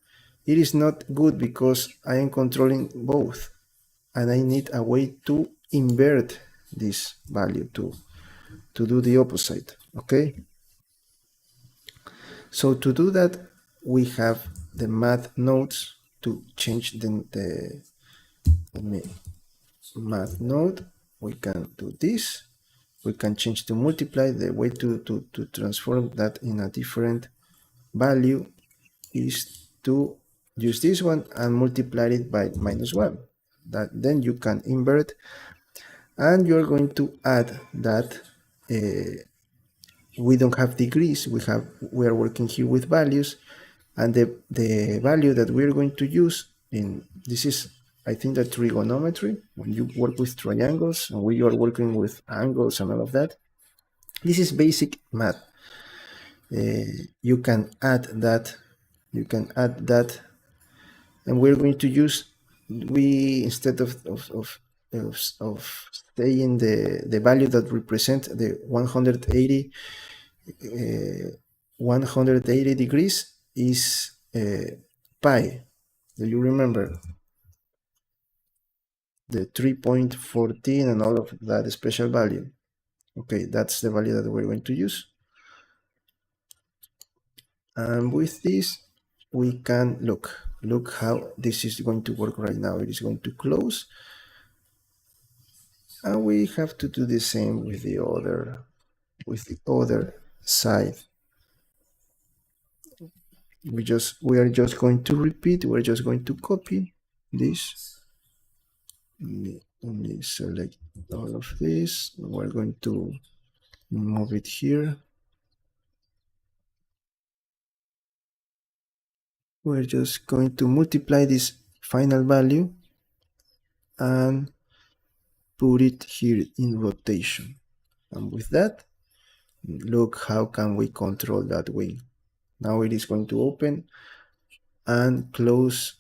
Speaker 1: It is not good because I am controlling both, and I need a way to invert this value to do the opposite. Okay, so to do that, we have the math nodes to change the math node. We can do this. We can change to multiply. The way to transform that in a different value is to use this one and multiply it by -1. That then you can invert, and you're going to add that we don't have degrees, we are working here with values, and the value that we're going to use in this is, I think, that trigonometry, when you work with triangles and we are working with angles and all of that. This is basic math. You can add that, and we're going to use, instead of staying the value that represent the 180 degrees is pi. Do you remember the 3.14 and all of that special value? Okay, that's the value that we're going to use. And with this, we can look how this is going to work right now. It is going to close, and we have to do the same with the other side. We are just going to repeat. We're just going to copy this. Let me select all of this. We're going to move it here. We're just going to multiply this final value and put it here in rotation. And with that, look how can we control that wing. Now it is going to open and close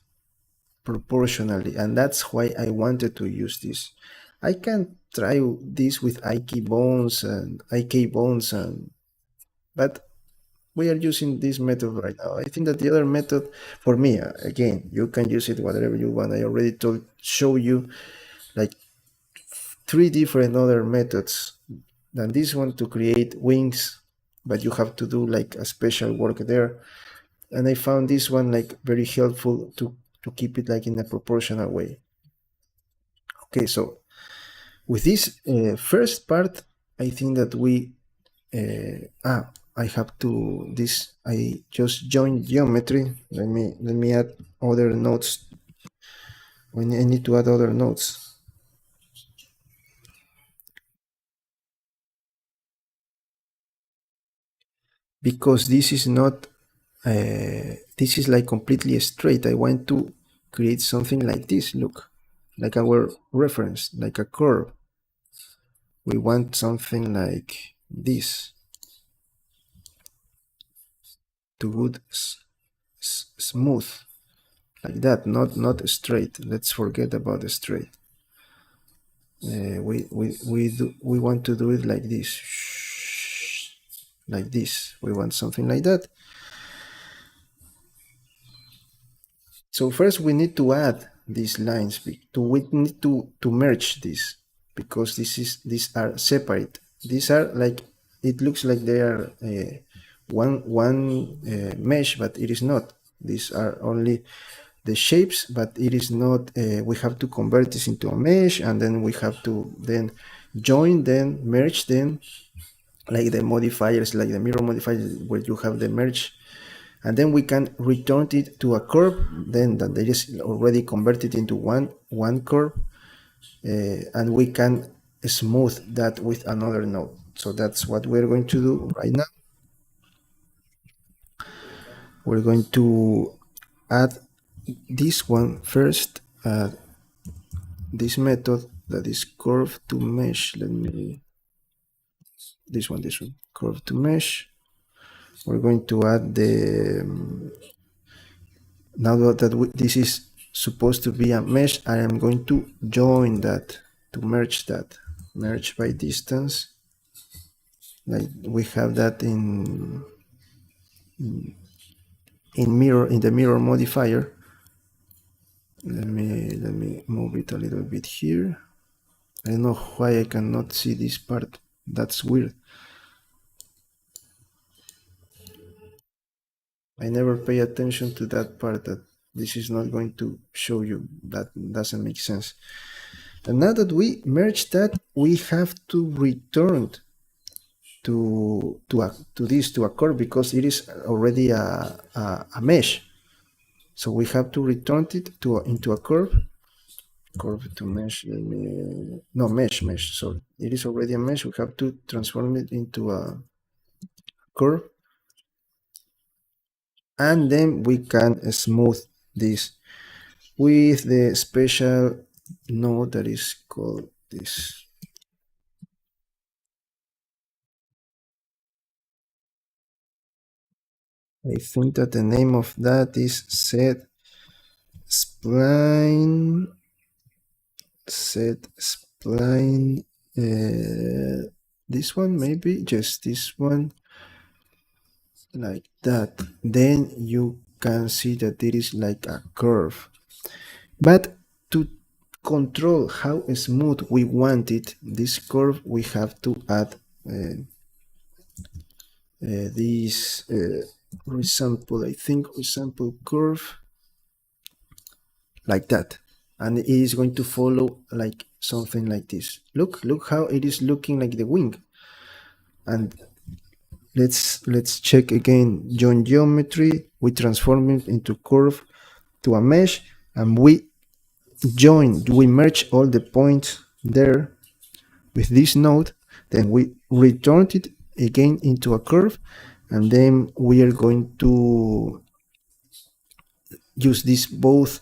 Speaker 1: proportionally, and that's why I wanted to use this. I can try this with IK bones, but we are using this method right now. I think that the other method, for me, again, you can use it whatever you want. I already show you like 3 different other methods than this one to create wings, but you have to do like a special work there. And I found this one like very helpful to keep it like in a proportional way. Okay, so with this first part, I think that we I have to this. I just joined geometry. Let me add other nodes. When I need to add other nodes because this is not. This is like completely straight. I want to create something like this. Look, like our reference, like a curve. We want something like this to good smooth like that, not straight. Let's forget about the straight. We want to do it like this, like this. We want something like that. So first we need to add these lines. We need to merge this because these are separate. These are like it looks like they are one mesh, but it is not. These are only the shapes, but it is not. We have to convert this into a mesh, and then we have to then join them, merge them, like the modifiers, like the mirror modifiers, where you have the merge, and then we can return it to a curve. Then that it is already converted into one curve, and we can smooth that with another node. So that's what we're going to do right now. We're going to add this one first. This method that is curve to mesh. Let me this one curve to mesh. We're going to add the now that this is supposed to be a mesh, I am going to join that, to merge that, merge by distance, like we have that in the mirror modifier. Let me move it a little bit here. I don't know why I cannot see this part. That's weird. I never pay attention to that part, that this is not going to show you. That doesn't make sense. And now that we merge that, we have to return to a curve because it is already a mesh. So we have to return it into a curve to mesh. No, mesh. Sorry, it is already a mesh. We have to transform it into a curve, and then we can smooth this with the special node that is called this. I think that the name of that is spline set spline. This one, maybe just this one, like that. Then you can see that it is like a curve, but to control how smooth we want it, this curve, we have to add this resample, I think resample curve, like that, and it is going to follow like something like this. Look how it is looking like the wing. And let's check again. Join geometry, we transform it into curve to a mesh, and we merge all the points there with this node. Then we return it again into a curve, and then we are going to use these both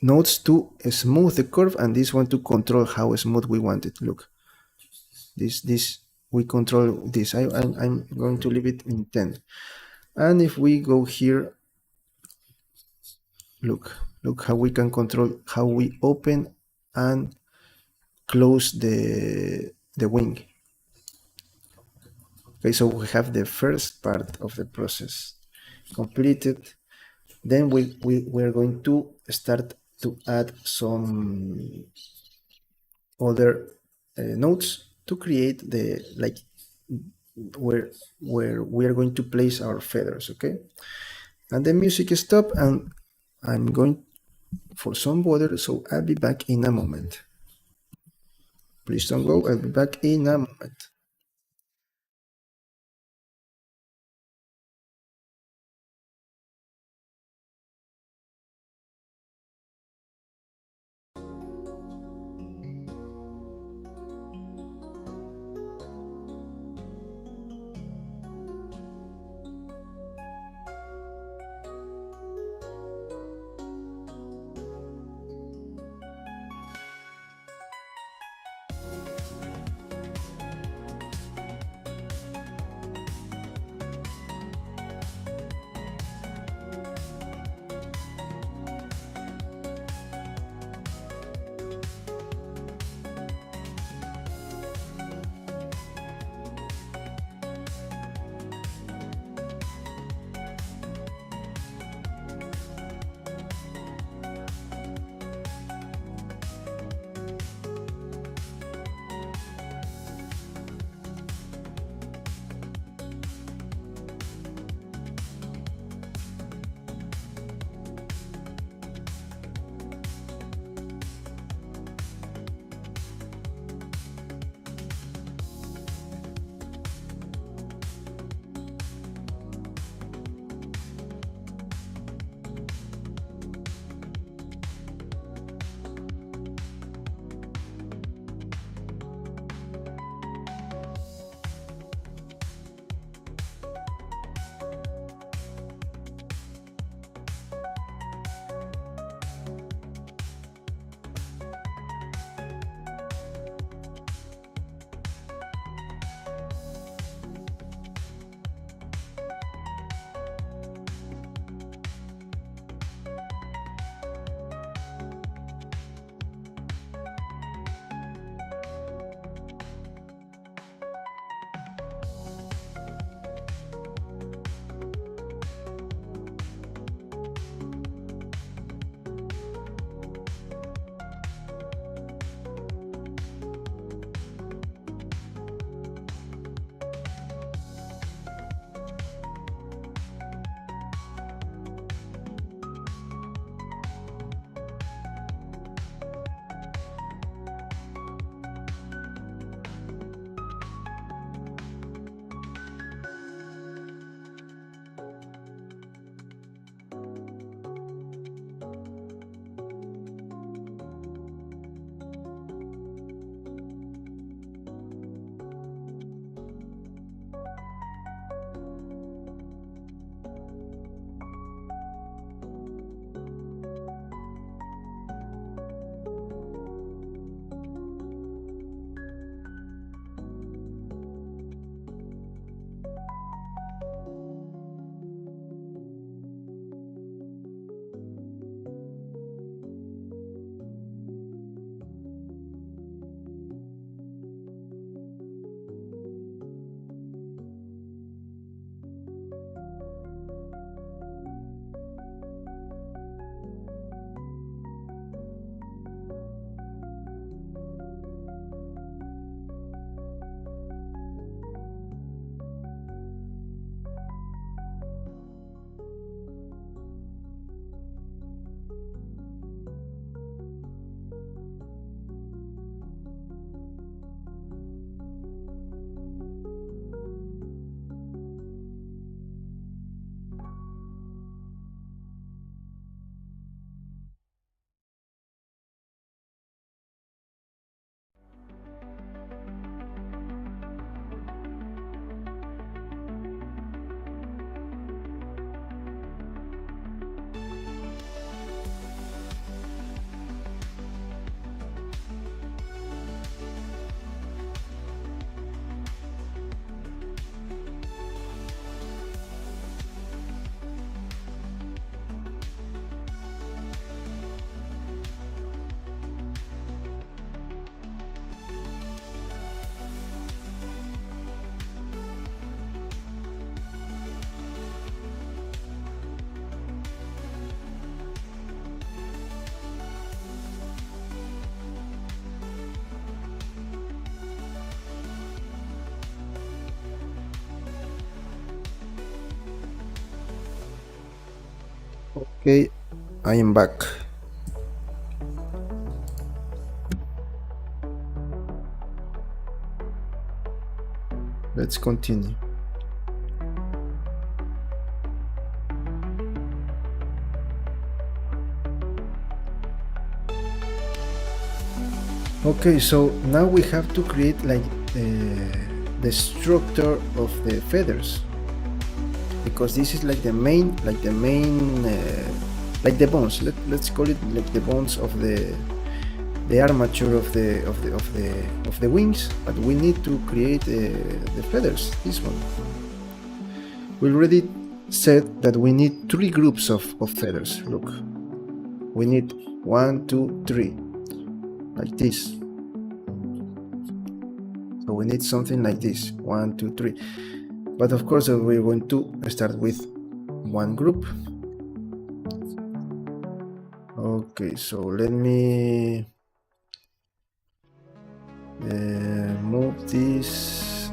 Speaker 1: nodes to smooth the curve, and this one to control how smooth we want it. Look, this we control this. I'm going to leave it in 10, and if we go here, look how we can control how we open and close the wing. Okay, so we have the first part of the process completed. Then we're going to start to add some other nodes. to create the like where we are going to place our feathers. Okay, and the music stop, and I'm going for some water, so I'll be back in a moment. Please don't go, I'll be back in a moment. Okay, I am back. Let's continue. Okay, so now we have to create like the structure of the feathers, because this is like the main like the bones. Let's call it like the bones of the armature of the wings, but we need to create the feathers. This one. We already said that we need 3 groups of feathers. Look, we need 1, 2, 3, like this. So we need something like this, 1, 2, 3. But of course, we're going to start with 1 group. Okay, so let me move this.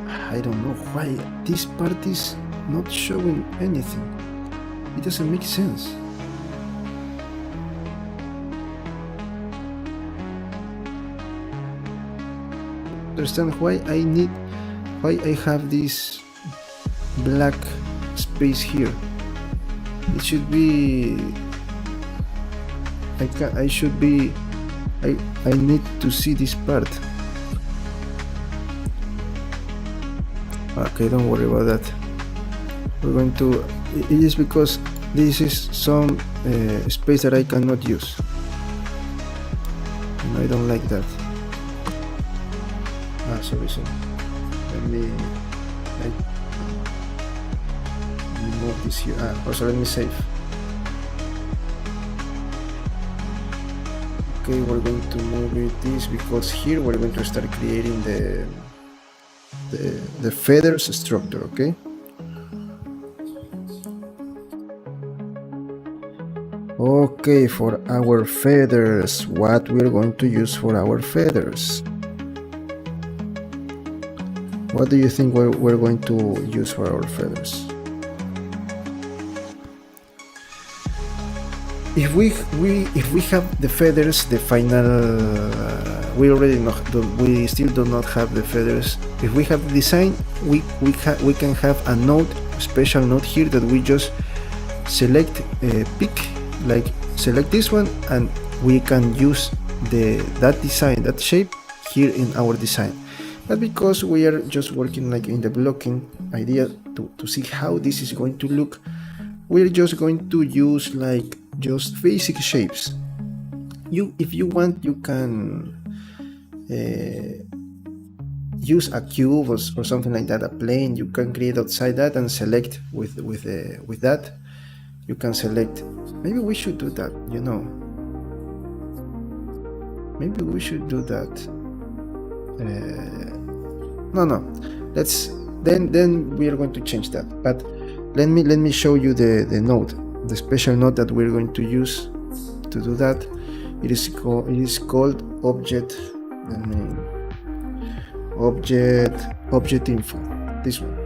Speaker 1: I don't know why this part is not showing anything. It doesn't make sense. Understand why I have this black space here. It should be I need to see this part. Okay, don't worry about that. We're going to, it is because this is some space that I cannot use, and I don't like that. Sorry. Let me move this here. Also let me save. Okay, we're going to move this because here we're going to start creating the feathers structure. Okay. Okay, for our feathers, what we're going to use for our feathers? What do you think we're going to use for our feathers? If we have the feathers, the final we already know. We still do not have the feathers. If we have the design, we can have a node, a special node here that we just select, pick, like select this one, and we can use that design, that shape here in our design. But because we are just working like in the blocking idea to see how this is going to look, we're just going to use like just basic shapes. If you want, you can use a cube or something like that, a plane. You can create outside that and select with that. You can select. Maybe we should do that. Maybe we should do that. No. Let's then we are going to change that. But let me show you the node, the special node that we're going to use to do that. It is called object. Object info. This one.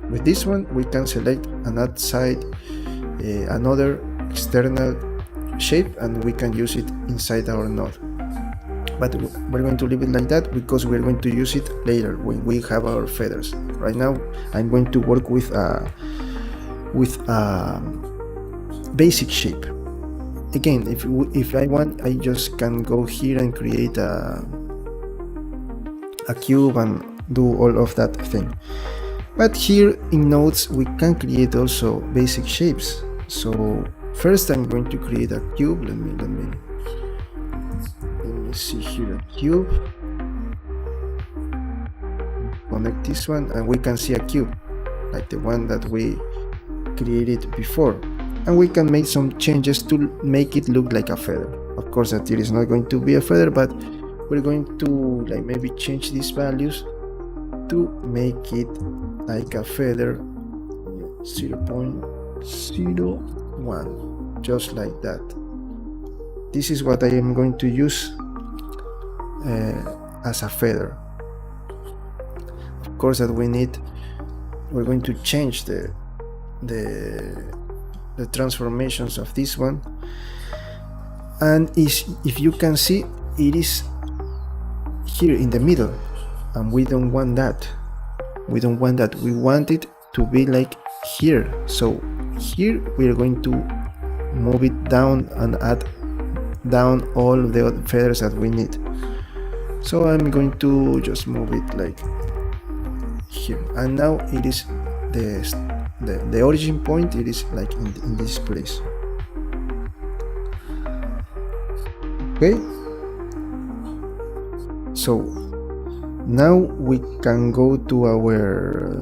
Speaker 1: With this one, we can select and outside another external shape, and we can use it inside our node. But we're going to leave it like that because we're going to use it later when we have our feathers. Right now, I'm going to work with a basic shape. Again, if I want, I just can go here and create a cube and do all of that thing. But here in nodes, we can create also basic shapes. So first, I'm going to create a cube. Let me see here, a cube. Connect this one, and we can see a cube like the one that we created before, and we can make some changes to make it look like a feather. Of course, that it is not going to be a feather, but we're going to like maybe change these values to make it like a feather. 0.01, just like that. This is what I am going to use as a feather. Of course, that we're going to change the the transformations of this one, and if you can see, it is here in the middle, and we don't want that. We want it to be like here. So here we are going to move it down and add down all the feathers that we need. So I'm going to just move it like here, and now it is the origin point. It is like in this place. Okay, so now we can go to our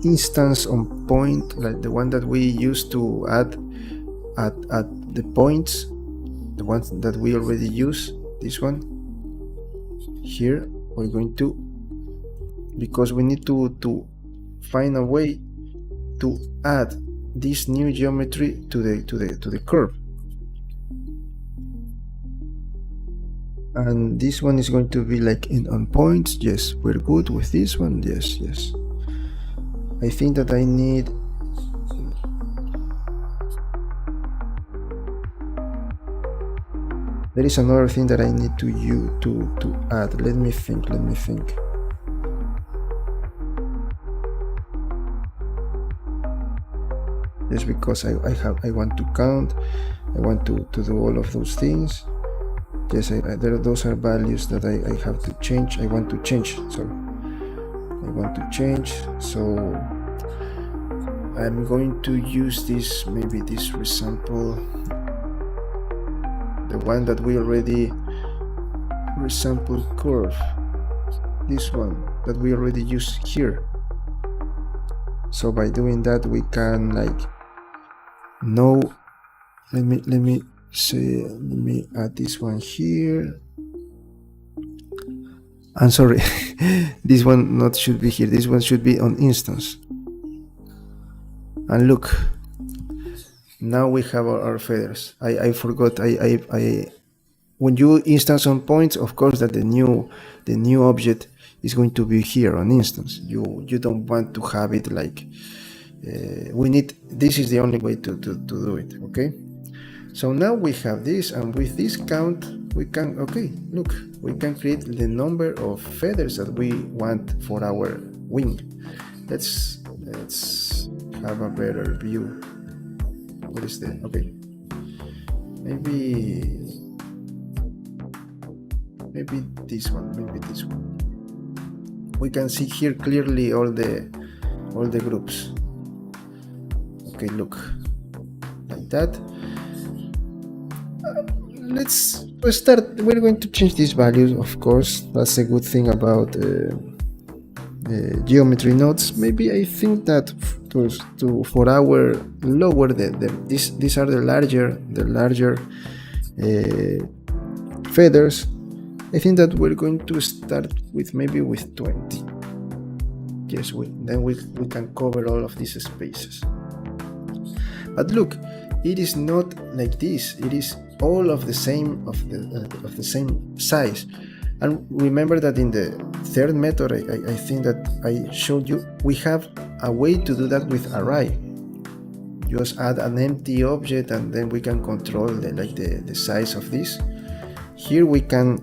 Speaker 1: instance on point, like the one that we used to add at the points, the ones that we already use. This one here, we're going to, because we need to find a way to add this new geometry to the curve. And this one is going to be like on points. Yes, we're good with this one. Yes. I think that I need there is another thing that I need to add. Let me think. Just because I want to count, I want to do all of those things. Yes, those are values that I have to change. I want to change. So I'm going to use this, maybe this resample, the one that we already resample curve, this one that we already used here. So by doing that, we can like know. Let me add this one here. I'm sorry, this one not should be here. This one should be on instance. And look, now we have our feathers. I forgot. I when you instance on points, of course that the new object is going to be here on instance. You don't want to have it like this is the only way to do it. Okay. So now we have this, and with this count we can, look, we can create the number of feathers that we want for our wing. Let's have a better view. What is that? Okay, maybe this one. We can see here clearly all the groups. Okay, look, like that. Let's start. We're going to change these values, of course. That's a good thing about geometry nodes. Maybe I think that for our lower these are the larger feathers. I think that we're going to start with maybe with 20. Yes, then we can cover all of these spaces. But look, it is not like this. It is all of the same of the same size. And remember that in the third method, I think that I showed you, we have a way to do that with array. Just add an empty object, and then we can control the size of this. Here we can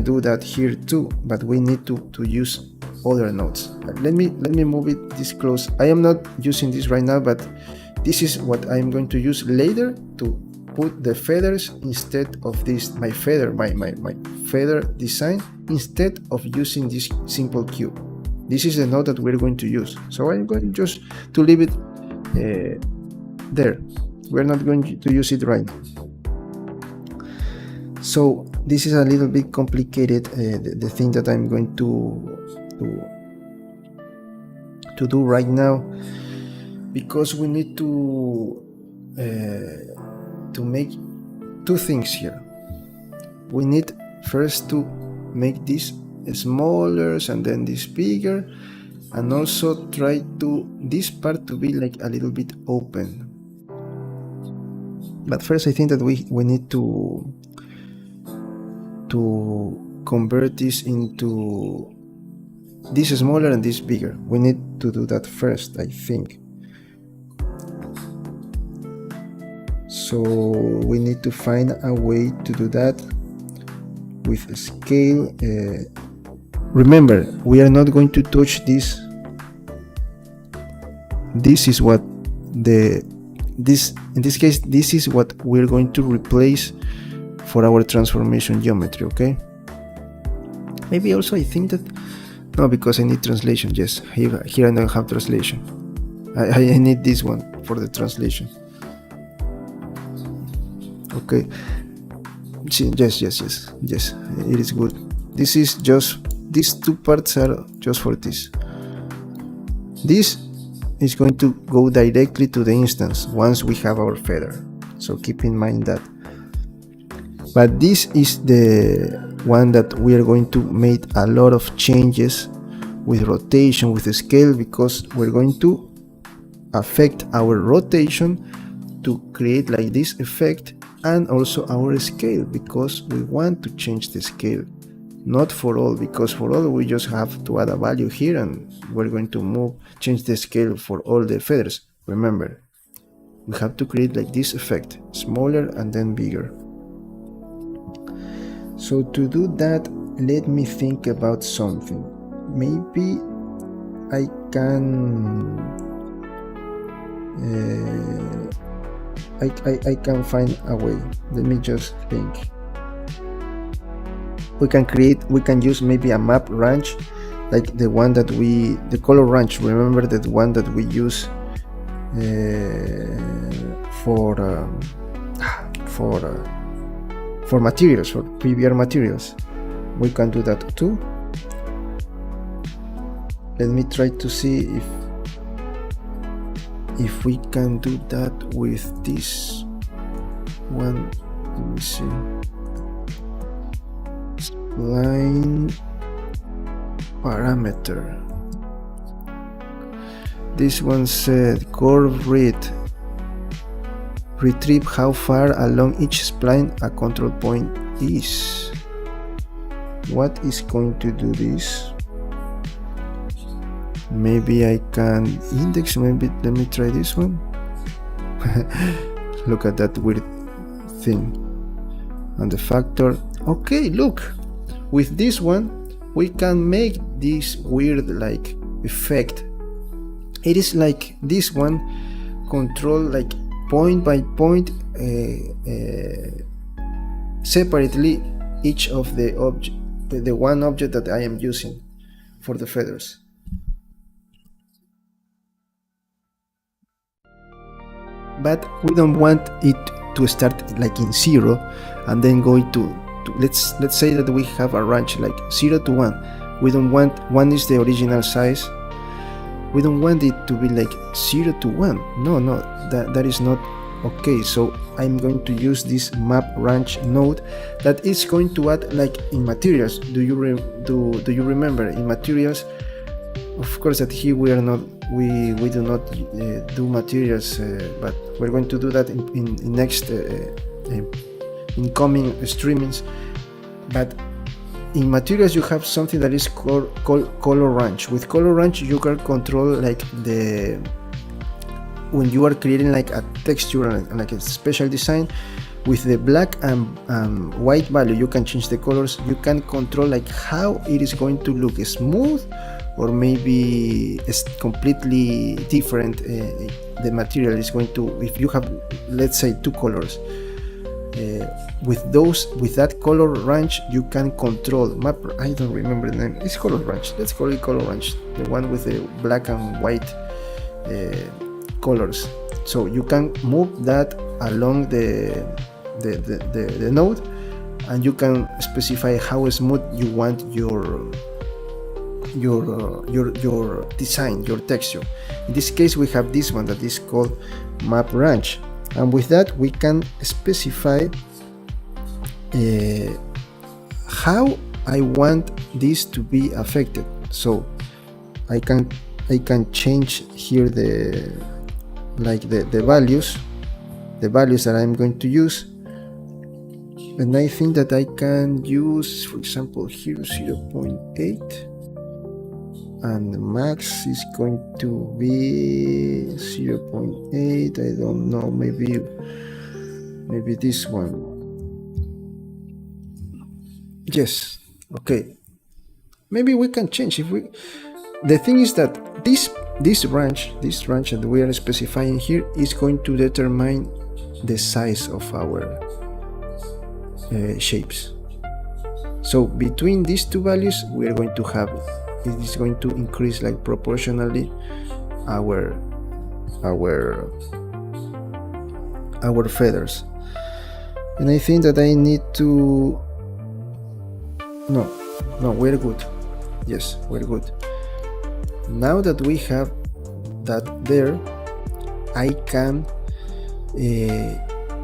Speaker 1: do that here too, but we need to use other nodes. Let me move it this close. I am not using this right now, but this is what I'm going to use later to put the feathers instead of this, my feather design, instead of using this simple cube. This is the node that we're going to use. So I'm going just to leave it there. We're not going to use it right now. So this is a little bit complicated, the thing that I'm going to do right now, because we need to make two things here. We need first to make this smaller and then this bigger, and also try this part to be like a little bit open. But first I think that we need to convert this into this smaller and this bigger. We need to do that first, I think. So we need to find a way to do that with a scale. Remember, we are not going to touch this. This is what in this case, this is what we're going to replace for our transformation geometry, okay? Maybe also I think that, no, because I need translation. Yes, here I don't have translation. I need this one for the translation. Okay. Yes, it is good. This is just, these two parts are just for this. This is going to go directly to the instance once we have our feather, so keep in mind that. But this is the one that we are going to make a lot of changes with rotation, with the scale, because we're going to affect our rotation to create like this effect, and also our scale, because we want to change the scale. Not for all, because for all we just have to add a value here and we're going to change the scale for all the feathers. Remember, we have to create like this effect, smaller and then bigger. So to do that, let me think about something. Maybe I can I can find a way. Let me just think. We can use maybe a map range, like the one that the color range. Remember that one that we use for materials, for PBR materials. We can do that too. Let me try to see if we can do that with this one. Let me see. Line parameter. This one said curve read. Retrieve how far along each spline a control point is. What is going to do this? Maybe I can index. Maybe let me try this one. Look at that weird thing. And the factor. Okay, look. With this one, we can make this weird like effect. It is like this one control like point by point separately each of the object, the one object that I am using for the feathers. But we don't want it to start like in 0 and then go to let's say that we have a range like 0 to 1. We don't want 1 is the original size. We don't want it to be like 0 to 1. No, that is not okay. So I'm going to use this map range node that is going to add like in materials. Do you remember in materials? Of course that here we are not, we do not do materials, but we're going to do that in next incoming streamings. But in materials you have something that is called color range. With color range you can control like when you are creating like a texture and like a special design. With the black and white value you can change the colors. You can control like how it is going to look, smooth or maybe it's completely different. The material is going to, if you have let's say 2 colors, with that color range you can control map. I don't remember the name. It's color range. Let's call it color range, the one with the black and white colors. So you can move that along the node, and you can specify how smooth you want your design, your texture. In this case we have this one that is called map range, and with that we can specify how I want this to be affected. So I can change here the values that I'm going to use, and I think that I can use, for example, here 0.8, and the max is going to be 0.8. I don't know, maybe maybe this one. Yes, okay, maybe we can change if we. The thing is that this range that we are specifying here is going to determine the size of our shapes. So between these two values, we are going to have, it is going to increase like proportionally our feathers. And I think that I need to, no, we're good. Yes, we're good. Now that we have that there, I can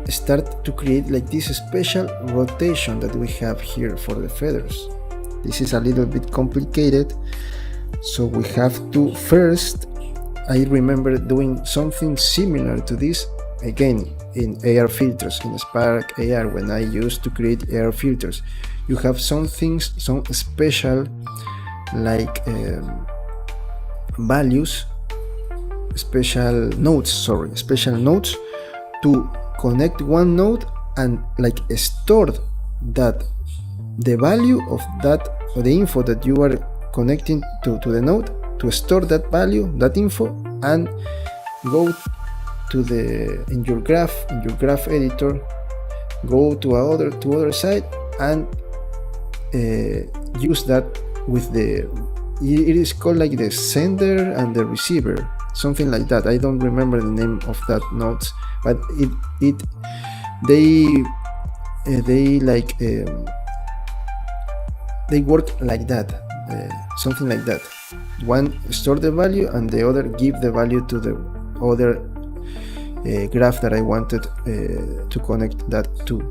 Speaker 1: start to create like this special rotation that we have here for the feathers. This is a little bit complicated, so we have to first, I remember doing something similar to this again in AR filters, in Spark AR, when I used to create AR filters. You have some things, some special like values, special nodes to connect one node and like store that the value of that, or the info that you are connecting to the node, to store that value, that info, and go to the in your graph editor, go to other side and use that with the, it is called like the sender and the receiver, something like that. I don't remember the name of that nodes, but they like they work like that, something like that. One store the value and the other give the value to the other graph that I wanted to connect that to,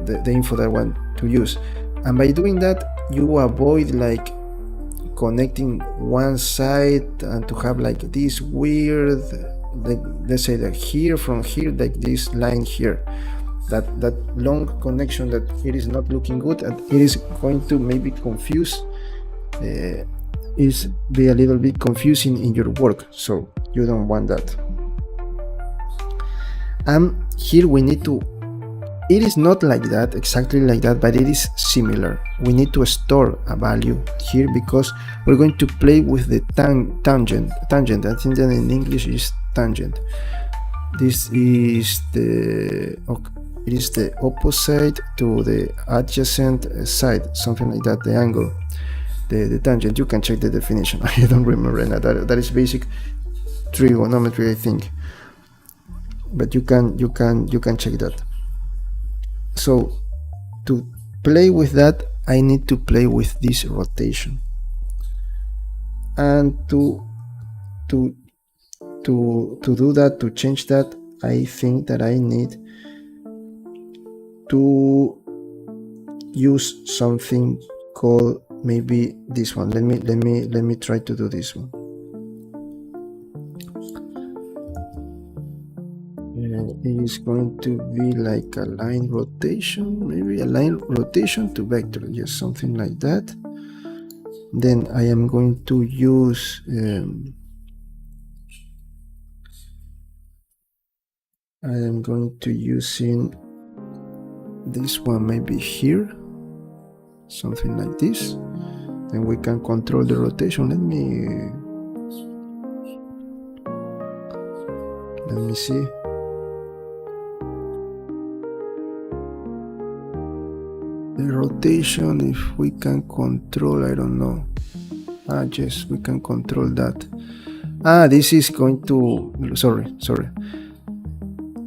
Speaker 1: the info that I want to use. And by doing that, you avoid like connecting one side and to have like this weird, like let's say that here from here, like this line here, that long connection that it is not looking good, and it is going to maybe confuse, is be a little bit confusing in your work, so you don't want that. Here we need to, it is not like that, exactly like that, but it is similar. We need to store a value here because we're going to play with the tangent. I think that in English is tangent. This is the, it is the opposite to the adjacent side, something like that, the angle, the tangent. You can check the definition. I don't remember now. That is basic trigonometry, I think, but you can check that. So to play with that, I need to play with this rotation, and to do that, to change that, I think that I need to use something called maybe this one. Let me try to do this one. It is going to be like a line rotation, maybe a line rotation to vector, yes, something like that. Then I am going to use using this one maybe here, something like this. Then we can control the rotation. Let me see. The rotation, if we can control, I don't know. Yes, we can control that. This is going to, sorry.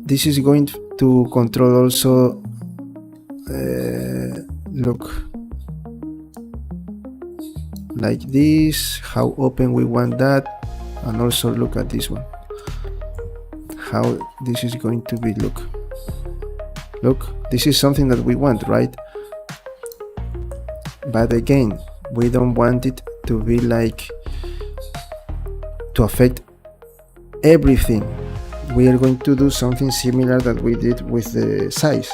Speaker 1: This is going to control also, look, like this, how open we want that, and also look at this one, how this is going to be, look, this is something that we want, right? But again, we don't want it to be like, to affect everything. We are going to do something similar that we did with the size.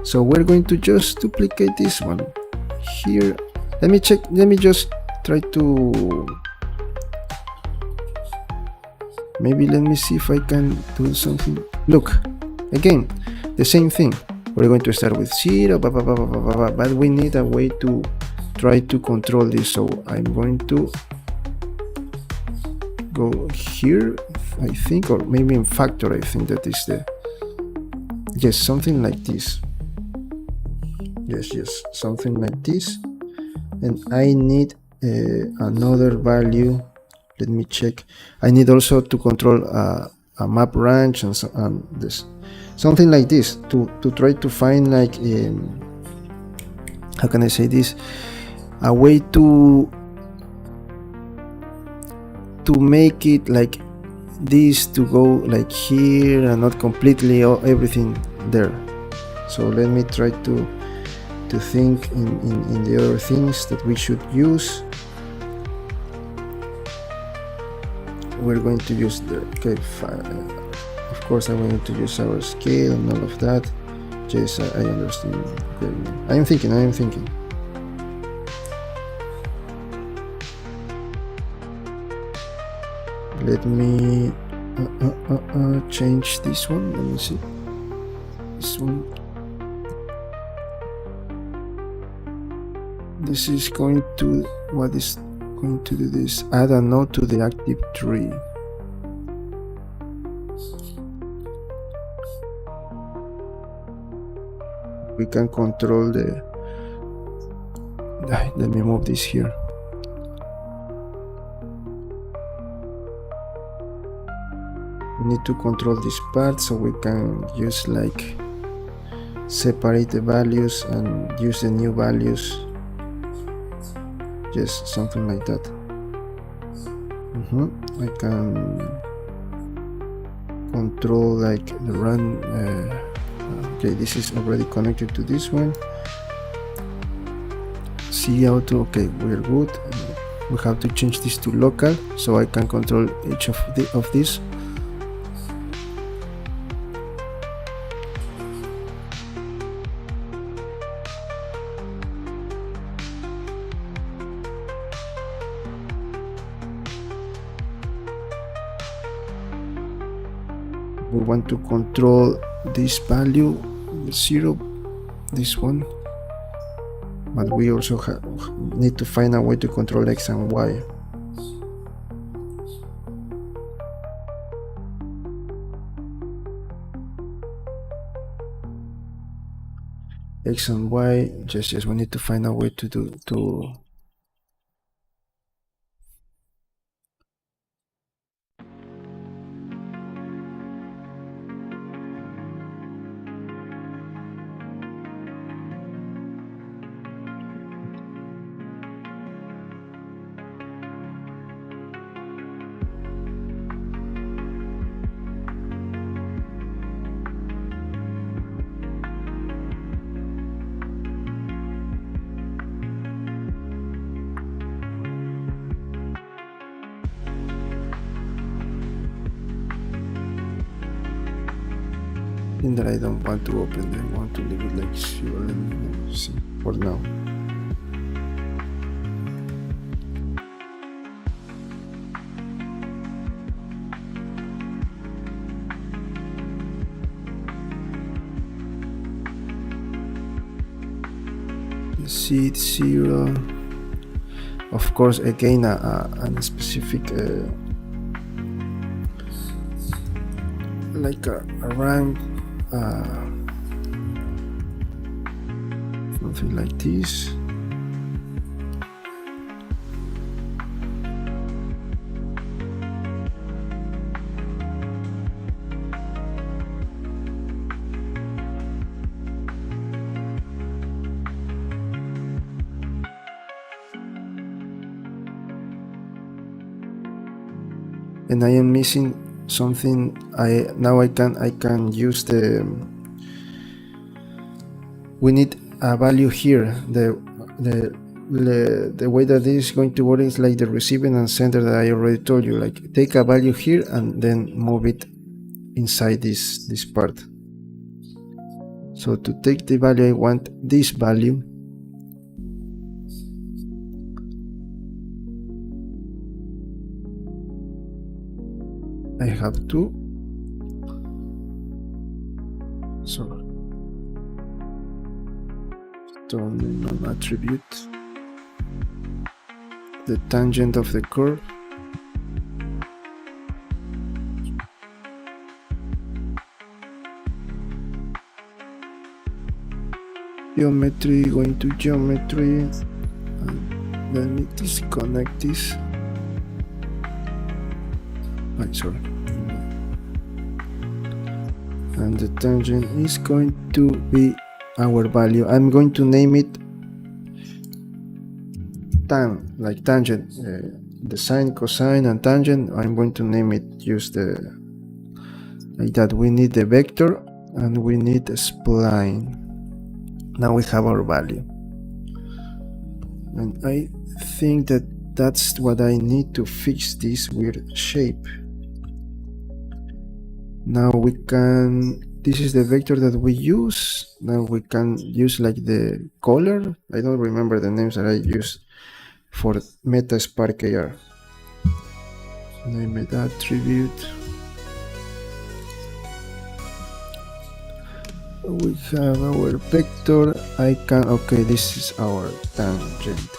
Speaker 1: So we're going to just duplicate this one here. Let me check, let me just try to maybe let me see if I can do something. Look, again, the same thing. We're going to start with 0, but we need a way to try to control this. So I'm going to go here, I think, or maybe in factor. I think that is the, yes, something like this. Yes, something like this. And I need another value. Let me check. I need also to control a map range and so, this, something like this, to try to find, like, how can I say this, a way to make it like this, to go like here and not completely everything there. So let me try to think in the other things that we should use. We're going to use the, okay, of course I'm going to use our scale and all of that. Yes, I understand. Okay. I am thinking. Let me change this one. Let me see. This one. This is going to, what is going to do this? Add a node to the active tree. We can control the, let me move this here. We need to control this part, so we can use, like, separate the values and use the new values. Just something like that. I can control, like, the run. Okay, this is already connected to this one. See auto. Okay, we're good. We have to change this to local, so I can control each of this. We want to control this value 0, this one, but we also need to find a way to control X and Y. X and Y, yes, we need to find a way to do that I don't want to open. I want to leave it like 0. Let me see for now. Seed 0. Of course, again, a specific like a rank. Something like this. And I am missing something. I can use the, we need a value here. The way that this is going to work is like the receiving and sender that I already told you. Like, take a value here and then move it inside this part. So to take the value, I want this value. I have to turn on attribute the tangent of the curve. Geometry, going to geometry, and let me disconnect this. Sorry. And the tangent is going to be our value. I'm going to name it tan, like tangent, the sine, cosine, and tangent. I'm going to name it use the like that. We need the vector and we need a spline. Now we have our value, and I think that that's what I need to fix this weird shape. Now we can, this is the vector that we use. Now we can use like the color. I don't remember the names that I use for Meta Spark AR. Name it attribute. We have our vector. I can, okay, this is our tangent.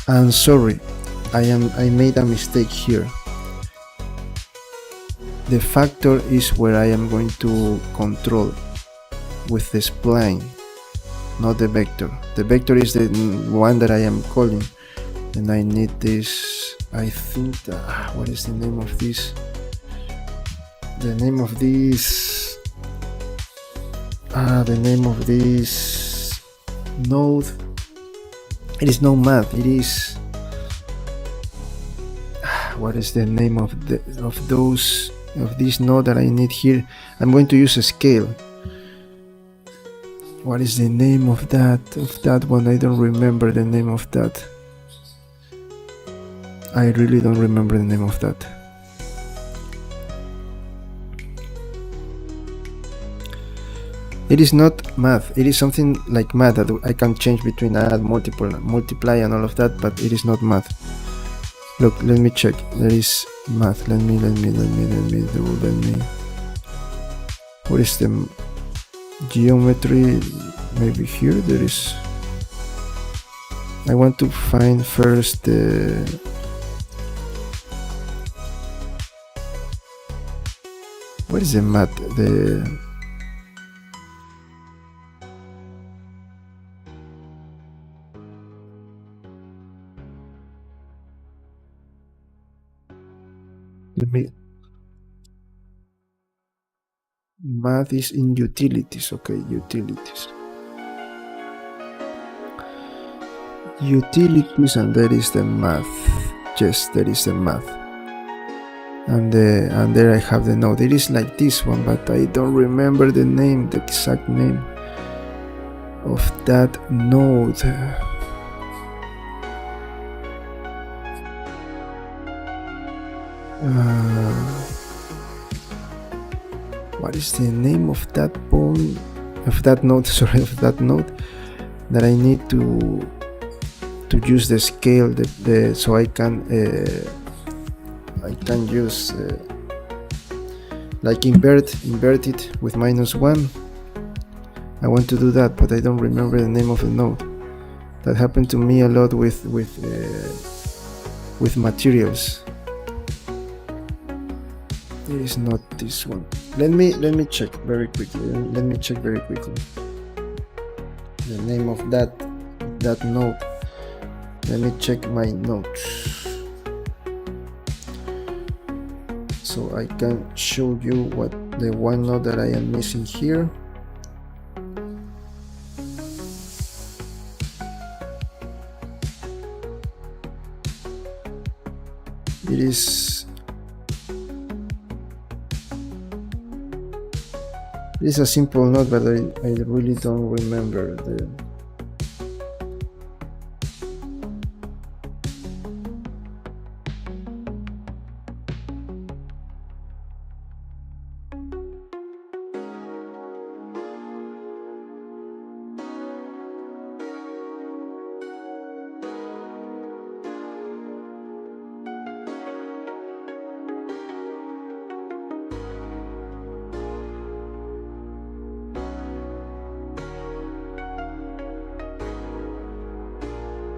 Speaker 1: And sorry, I made a mistake here. The factor is where I am going to control with the spline, not the vector. The vector is the one that I am calling, and I need this. I think that, what is the name of this? The name of this. The name of this node. It is no math. It is. What is the name of this node that I need here? I'm going to use a scale. What is the name of that one? I don't remember the name of that. I really don't remember the name of that. It is not math. It is something like math that I can change between add, multiply, and all of that, but it is not math. Look, let me check. There is math. Let me. What is the geometry? Maybe here there is. I want to find first the. What is the math? Math is in utilities. Okay, utilities, and there is the math. Yes, there is the math, and there I have the node. It is like this one, but I don't remember the name, the exact name of that node. What is the name of that point, of that node? Sorry, of that node that I need to use the scale, so I can use like invert it with -1. I want to do that, but I don't remember the name of the node. That happened to me a lot with materials. It is not this one. Let me check very quickly. The name of that node. Let me check my notes so I can show you what the one node that I am missing here. It is a simple node, but I really don't remember the.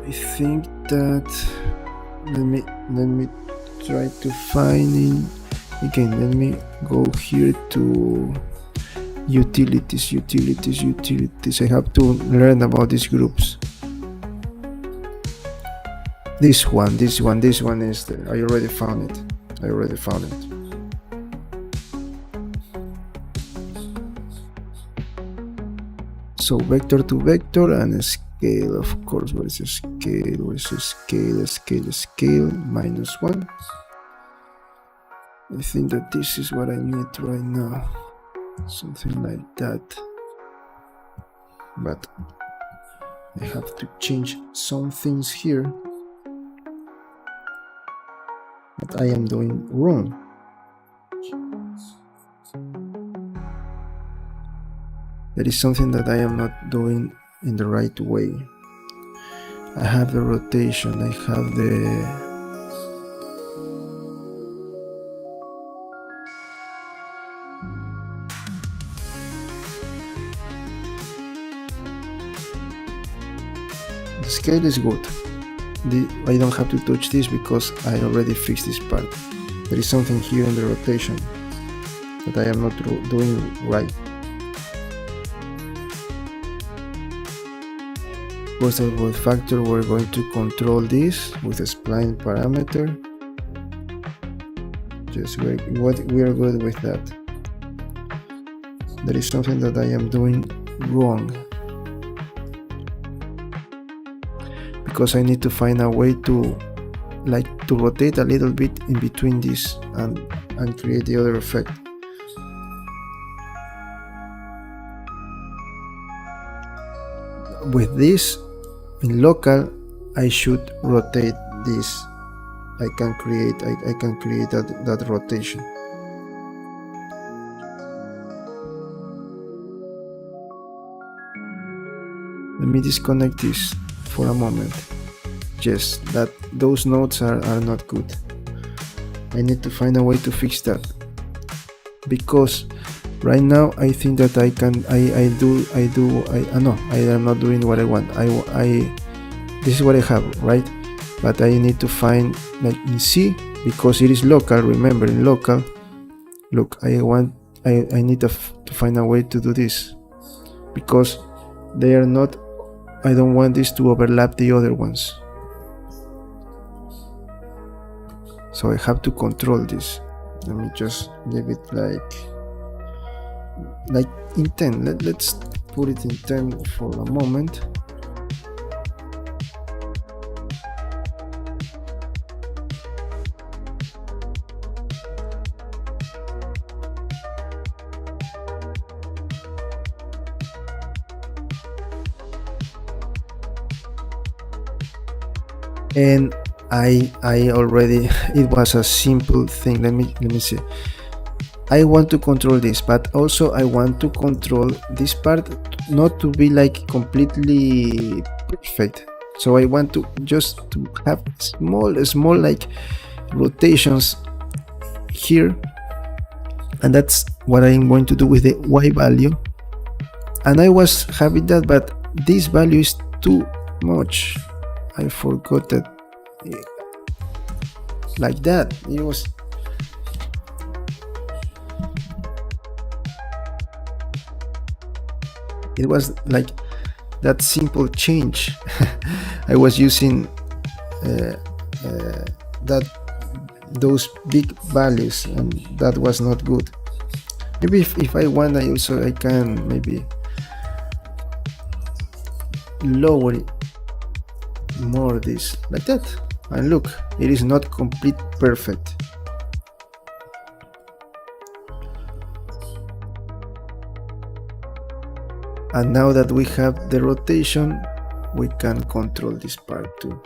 Speaker 1: I think that let me try to find it again. Let me go here to utilities. I have to learn about these groups. This one is I already found it. So vector to vector and a scale, of course. What is a scale? Scale -1. I think that this is what I need right now. Something like that. But I have to change some things here that I am doing wrong. There is something that I am not doing in the right way. I have the rotation, I have the scale is good. I don't have to touch this because I already fixed this part. There is something here in the rotation that I am not doing right. Postal factor, we're going to control this with a spline parameter. Just we are good with that. There is something that I am doing wrong, because I need to find a way to rotate a little bit in between this and create the other effect. With this in local, I should rotate this. I can create that rotation. Let me disconnect this for a moment. Yes, those nodes are not good. I need to find a way to fix that, because right now I think that I am not doing what I want. This is what I have, right? But I need to find, like in C, because it is local. Remember, in local, look, I need to find a way to do this, because they are not. I don't want this to overlap the other ones, so I have to control this. Let me just leave it like in 10. Let's put it in 10 for a moment. And I already, it was a simple thing. Let me see. I want to control this, but also I want to control this part not to be like completely perfect. So I want to just to have small like rotations here, and that's what I'm going to do with the Y value. And I was having that, but this value is too much. I forgot that, like that. It was like that simple change. I was using those big values, and that was not good. Maybe if I want, I can maybe lower it more, this like that, and look, it is not complete perfect. And now that we have the rotation, we can control this part too.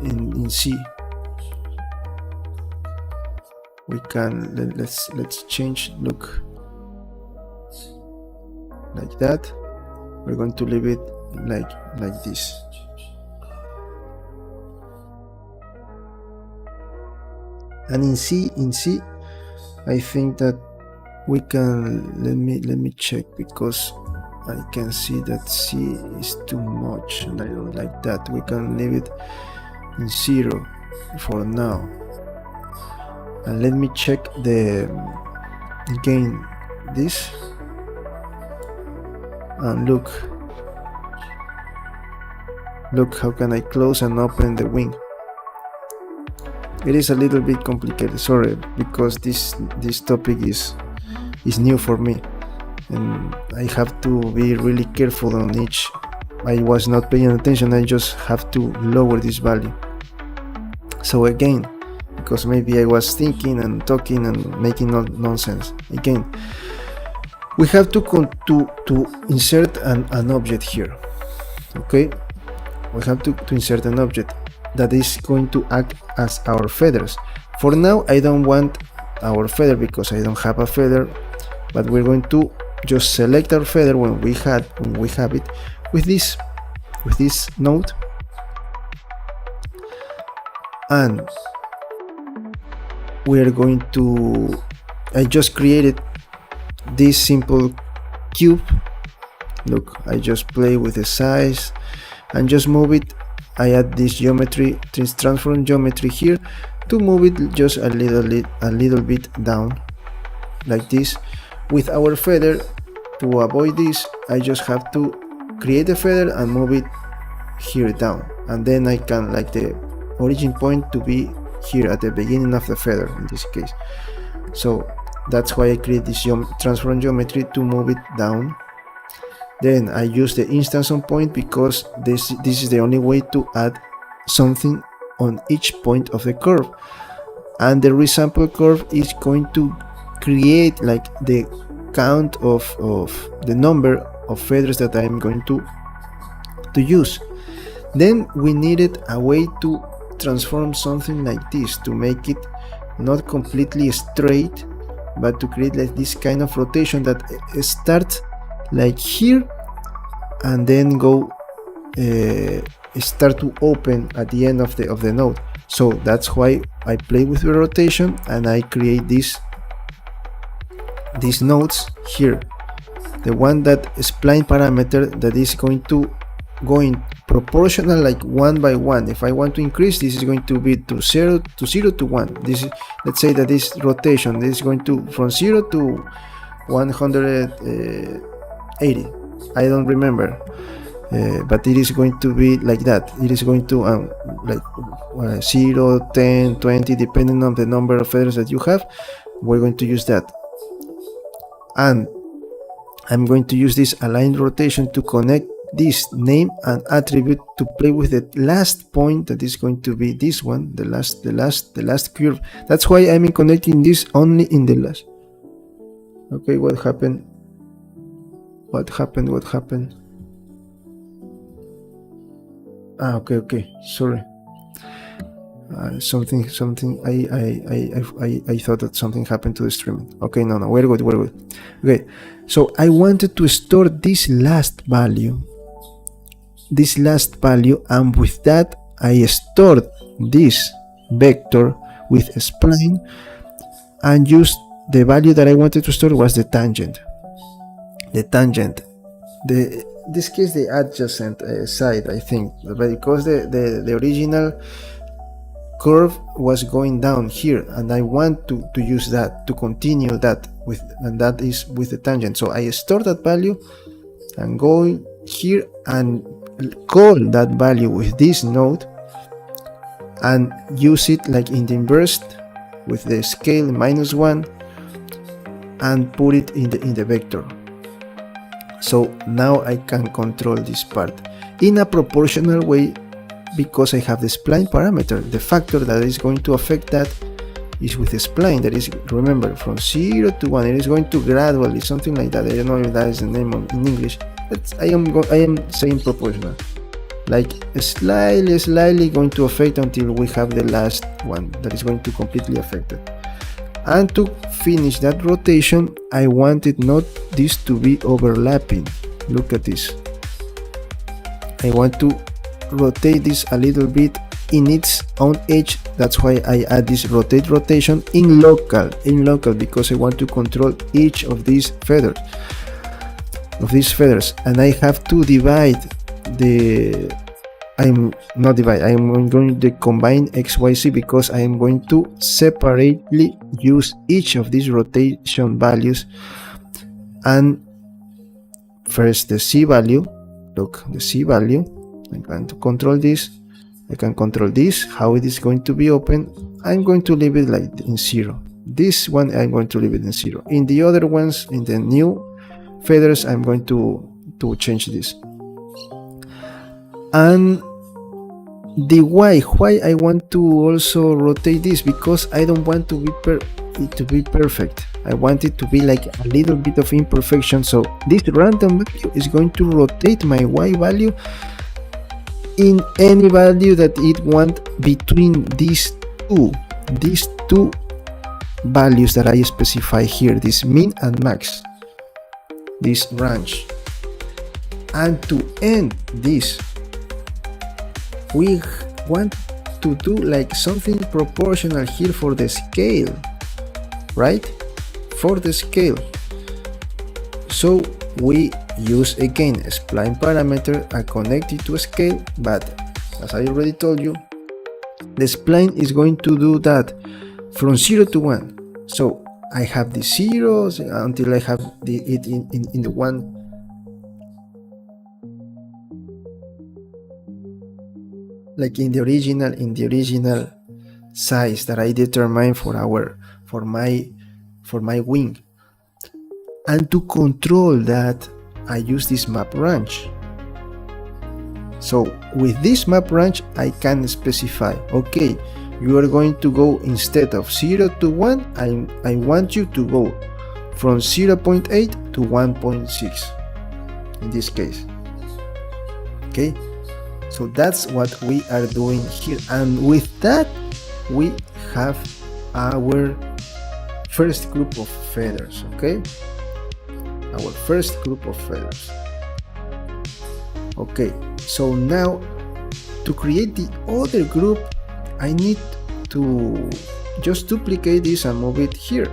Speaker 1: In C, we can let's change. Look, like that. We're going to leave it like this. And in C, I think that we can, let me check, because I can see that C is too much and I don't like that. We can leave it in 0 for now. And let me check the again this, and look how can I close and open the wing. It is a little bit complicated, sorry, because this topic is new for me and I have to be really careful on each. I was not paying attention, I just have to lower this value. So again, because maybe I was thinking and talking and making nonsense, again we have to insert an object here. Okay, we have to insert an object that is going to act as our feathers. For now I don't want our feather because I don't have a feather, but we're going to just select our feather when we have it with this node, and we are going to, I just created this simple cube. Look, I just play with the size and just move it. I add this geometry, this transform geometry here to move it just a little bit down like this. With our feather, to avoid this, I just have to create a feather and move it here down, and then I can like the origin point to be here at the beginning of the feather in this case. So that's why I create this transform geometry to move it down. Then I use the instance on point because this is the only way to add something on each point of the curve, and the resample curve is going to create like the count of the number of feathers that I'm going to use. Then we needed a way to transform something like this to make it not completely straight, but to create like this kind of rotation that starts like here and then go start to open at the end of the node. So that's why I play with the rotation and I create these nodes here. The one that spline parameter that is going to go in proportional, like 1 by 1. If I want to increase, this is going to be to 0 to 1. This is, let's say that this rotation, this is going to from 0 to 180. I don't remember, but it is going to be like that. It is going to like 0, 10, 20, depending on the number of feathers that you have. We're going to use that, and I'm going to use this aligned rotation to connect this name and attribute to play with the last point that is going to be this one, the last curve. That's why I'm connecting this only in the last. Okay, what happened? Okay, sorry. Something I thought that something happened to the stream. Okay, no, we're good. Okay, so I wanted to store this last value, and with that I stored this vector with a spline and used the value that I wanted to store was the tangent. This case the adjacent side, I think, but because the original curve was going down here and I want to use that to continue that with, and that is with the tangent. So I store that value and go here and call that value with this node and use it like in the inverse with the scale -1 and put it in the vector. So now I can control this part in a proportional way because I have the spline parameter. The factor that is going to affect that is with the spline, that is, remember, from 0 to 1. It is going to gradually, something like that. I don't know if that is the name in English. But I am saying proportional, like slightly going to affect until we have the last one that is going to completely affect it. And to finish that rotation, I wanted not this to be overlapping. Look at this. I want to rotate this a little bit in its own edge. That's why I add this rotation in local because I want to control each of these feathers. of these feathers, and I have to divide the I'm going to combine XYZ because I am going to separately use each of these rotation values. And first the C value, look, the C value, I'm going to control this, I can control this, how it is going to be open. I'm going to leave it like in 0. This one I'm going to leave it in 0. In the other ones, in the new feathers, I'm going to change this. And the why I want to also rotate this, because I don't want to be perfect. I want it to be like a little bit of imperfection. So this random value is going to rotate my y value in any value that it wants between these two values that I specify here, this min and max, this range. And to end this, we want to do like something proportional here for the scale, right? For the scale. So we use again a spline parameter and connect it to a scale, but as I already told you, the spline is going to do that from 0 to 1. So I have the zeros until I have it in the 1. Like in the original size that I determined for my wing. And to control that, I use this map range. So with this map range, I can specify, okay, you are going to go, instead of 0 to 1, I want you to go from 0.8 to 1.6 in this case. Okay, so that's what we are doing here, and with that we have our first group of feathers. Okay, our first group of feathers. Okay, so now to create the other group, I need to just duplicate this and move it here.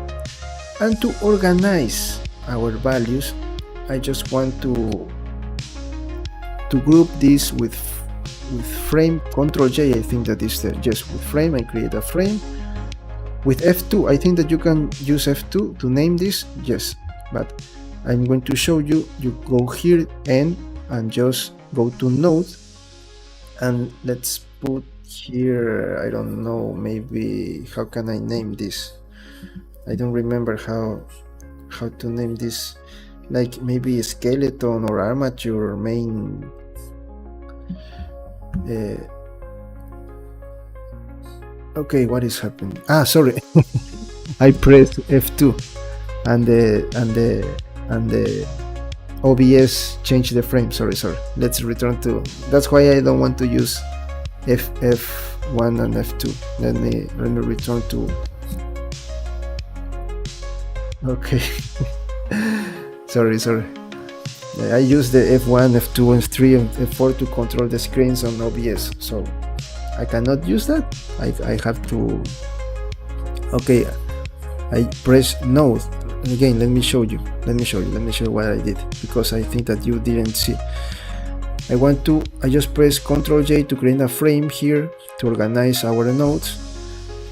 Speaker 1: And to organize our values, I just want to group this with frame, Ctrl J, I think that is just with frame. I create a frame with F2. I think that you can use F2 to name this, yes, but I'm going to show you. You go here and just go to node, and let's put here, I don't know, maybe, how can I name this? I don't remember how to name this, like maybe skeleton or armature or main. Okay, what is happening? Sorry. I pressed F2 and the OBS changed the frame. Sorry. Let's return to, that's why I don't want to use F1 and F2. Let me return to, okay. sorry. I use the F1, F2, and F3 and F4 to control the screens on OBS, so I cannot use that. I have to, okay, I press node. Again, let me show you what I did, because I think that you didn't see. I just press Ctrl J to create a frame here to organize our nodes,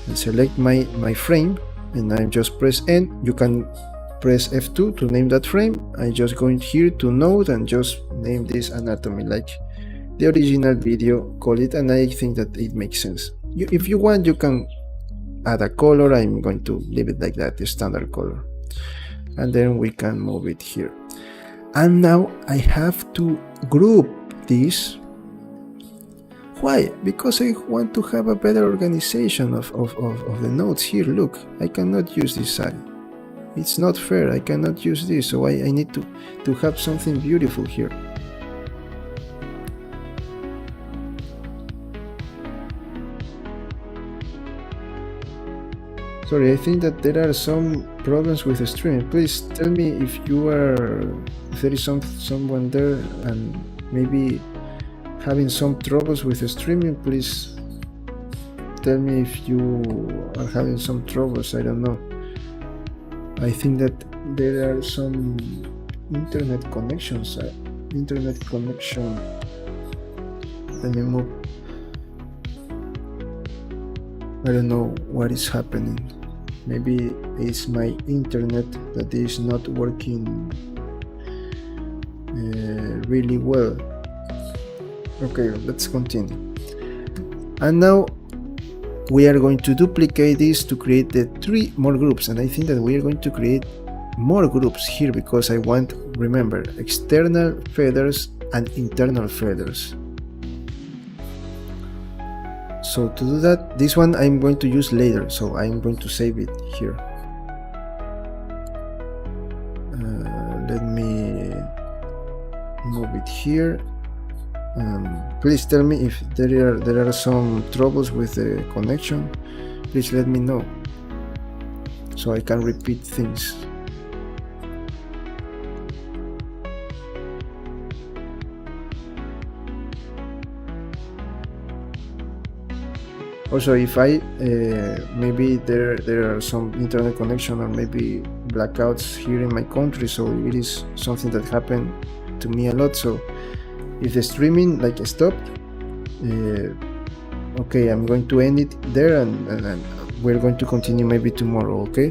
Speaker 1: and select my frame, and I just press N. You can press F2 to name that frame. I just go in here to node and just name this anatomy like the original video, call it, and I think that it makes sense. If you want, you can add a color. I'm going to leave it like that, the standard color, and then we can move it here. And now I have to group this. Why? Because I want to have a better organization of the nodes here. Look, I cannot use this side. It's not fair. I cannot use this, so I need to have something beautiful here. Sorry, I think that there are some problems with the stream. Please tell me if there is someone there and maybe having some troubles with the streaming. Please tell me if you are having some troubles. I don't know. I think that there are some internet connections. Internet connection. Let me move. I don't know what is happening. Maybe it's my internet that is not working really well. Okay, let's continue. And now we are going to duplicate this to create the 3 more groups, and I think that we are going to create more groups here because I want, remember, external feathers and internal feathers. So to do that, this one I'm going to use later, so I'm going to save it here. Let me move it here. Please tell me if there are some troubles with the connection. Please let me know so I can repeat things. Also, if I maybe there are some internet connection or maybe blackouts here in my country, so it is something that happened to me a lot. So if the streaming like stopped, okay, I'm going to end it there, and we're going to continue maybe tomorrow, okay?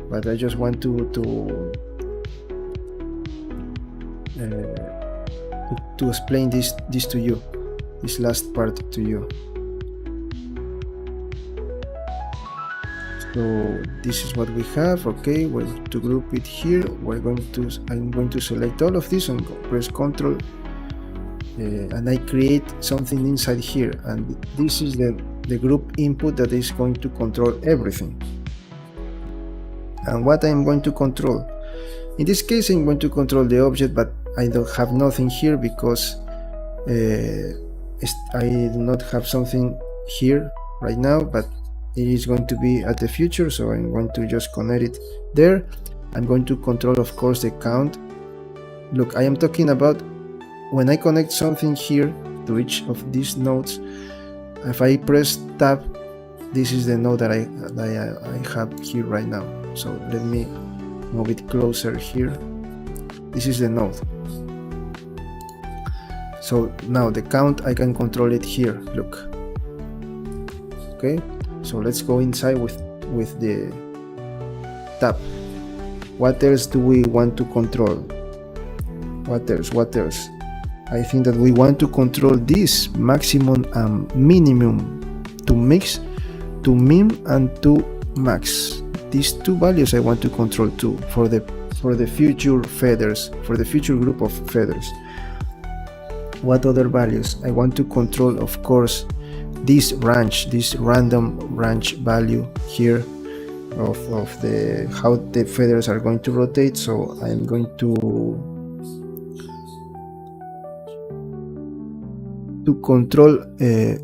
Speaker 1: But I just want to explain this to you, this last part to you. So this is what we have. Okay, we're going to group it here. I'm going to select all of this and press Ctrl, and I create something inside here, and this is the group input that is going to control everything. And what I'm going to control, in this case I'm going to control the object, but I don't have nothing here because I do not have something here right now, but it is going to be at the future, so I'm going to just connect it there. I'm going to control, of course, the count. Look, I am talking about when I connect something here to each of these nodes. If I press tab, this is the node that I have here right now. So let me move it closer here. This is the node. So now the count, I can control it here. Look. Okay. So let's go inside with the tab. What else do we want to control? What else? I think that we want to control this maximum and minimum to mix, to min and to max. These 2 values I want to control too for the future feathers, for the future group of feathers. What other values? I want to control, of course, this range, this random range value here of the how the feathers are going to rotate. So I'm going to control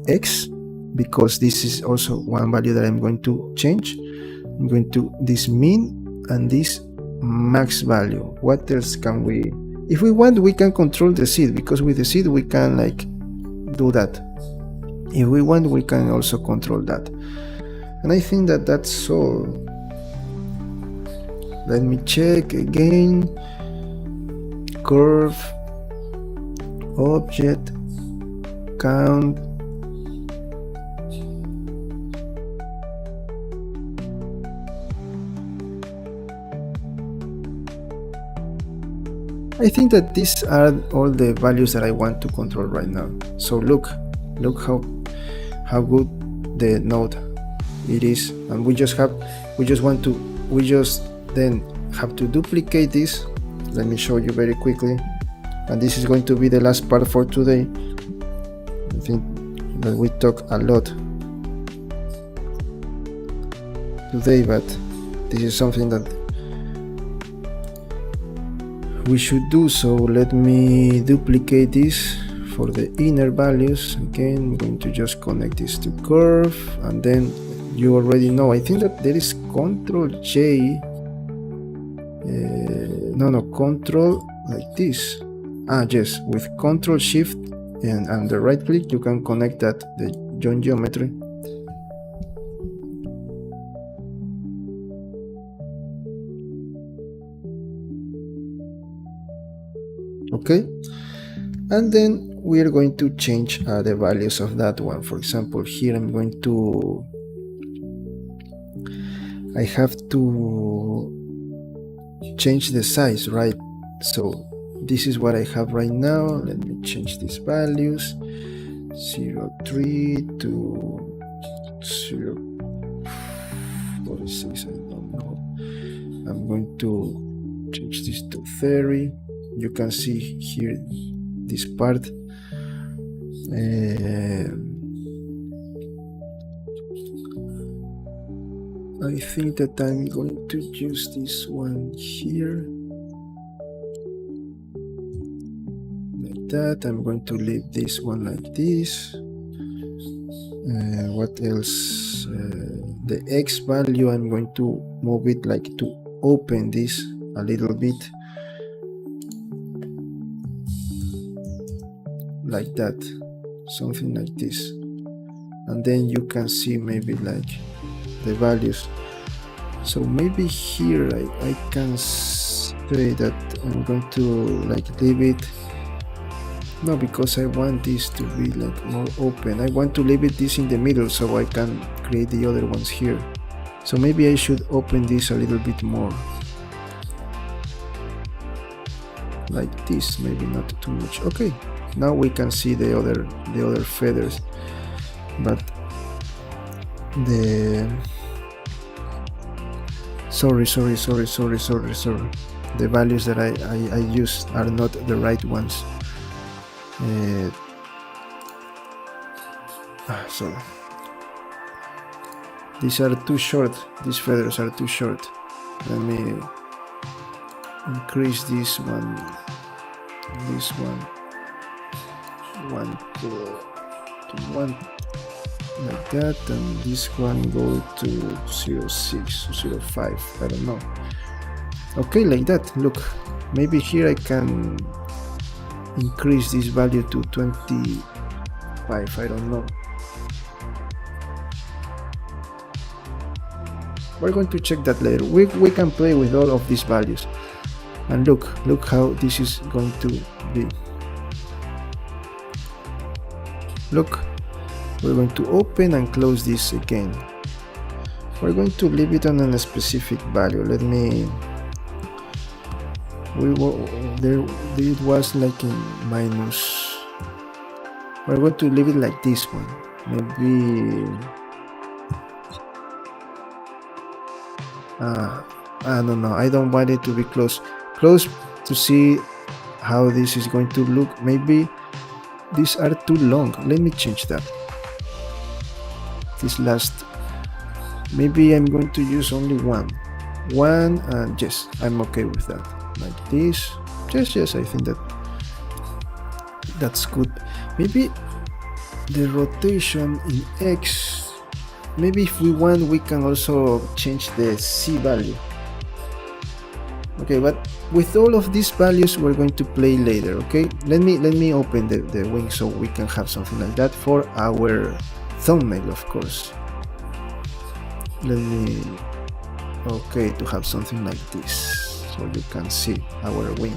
Speaker 1: X, because this is also one value that I'm going to change. I'm going to this min and this max value. What else can we, if we want, we can control the seed, because with the seed we can like do that. If we want, we can also control that. And I think that that's all. Let me check again. Curve, object, count. I think that these are all the values that I want to control right now. So look how good the node it is, and we just then have to duplicate this. Let me show you very quickly, and this is going to be the last part for today. I think that we talk a lot today, but this is something that we should do. So let me duplicate this for the inner values. Again, I'm going to just connect this to curve, and then you already know, I think that there is Ctrl J, Ctrl like this. Yes, with Ctrl Shift and the right click you can connect that, the join geometry. okay? And then we are going to change the values of that one. For example, here I'm going to, I have to change the size, right? So this is what I have right now. Let me change these values, 0.3 to 0.46, I don't know. I'm going to change this to 30. You can see here this part. I think that I'm going to use this one here. Like that. I'm going to leave this one like this. What else? The X value, I'm going to move it like to open this a little bit. Like that. Something like this. And then you can see maybe like the values. So maybe here I can say that I'm going to like leave it, no, because I want this to be like more open. I want to leave it this in the middle so I can create the other ones here. So maybe I should open this a little bit more, like this, maybe not too much. Okay, now we can see the other feathers, but the sorry, the values that I used are not the right ones. So these are too short, these feathers are too short. Let me increase this one to 1 like that, and this one go to 0.6 or 0.5, I don't know. Okay, like that. Look, maybe here I can increase this value to 25, I don't know. We're going to check that later. We can play with all of these values, and look how this is going to be. Look, we're going to open and close this again. We're going to leave it on a specific value. Let me, it was like in minus. We're going to leave it like this one, maybe I don't know, I don't want it to be close to see how this is going to look. Maybe these are too long. Let me change that. This last, maybe I'm going to use only one, and yes, I'm okay with that, like this. Yes, I think that's good. Maybe the rotation in X, maybe if we want, we can also change the C value. Okay, but with all of these values we're going to play later. Okay, let me open the wing so we can have something like that for our thumbnail, of course. Okay, to have something like this so you can see our wing.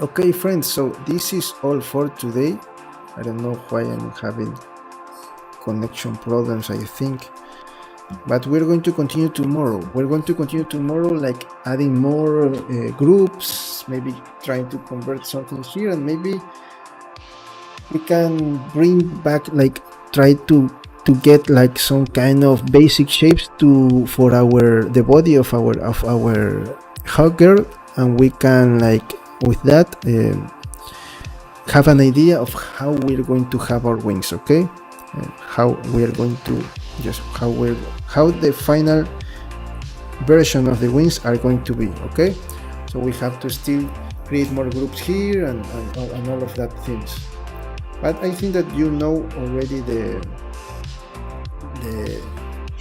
Speaker 1: Okay friends, so this is all for today. I don't know why I'm having connection problems, I think, but we're going to continue tomorrow. Like adding more groups, maybe trying to convert something here, and maybe we can bring back, like try to get like some kind of basic shapes for the body of our Hawkgirl, and we can, like, with that have an idea of how we're going to have our wings. Okay, how we're going to how the final version of the wings are going to be. Okay, so we have to still create more groups here and all of that things, but I think that you know already the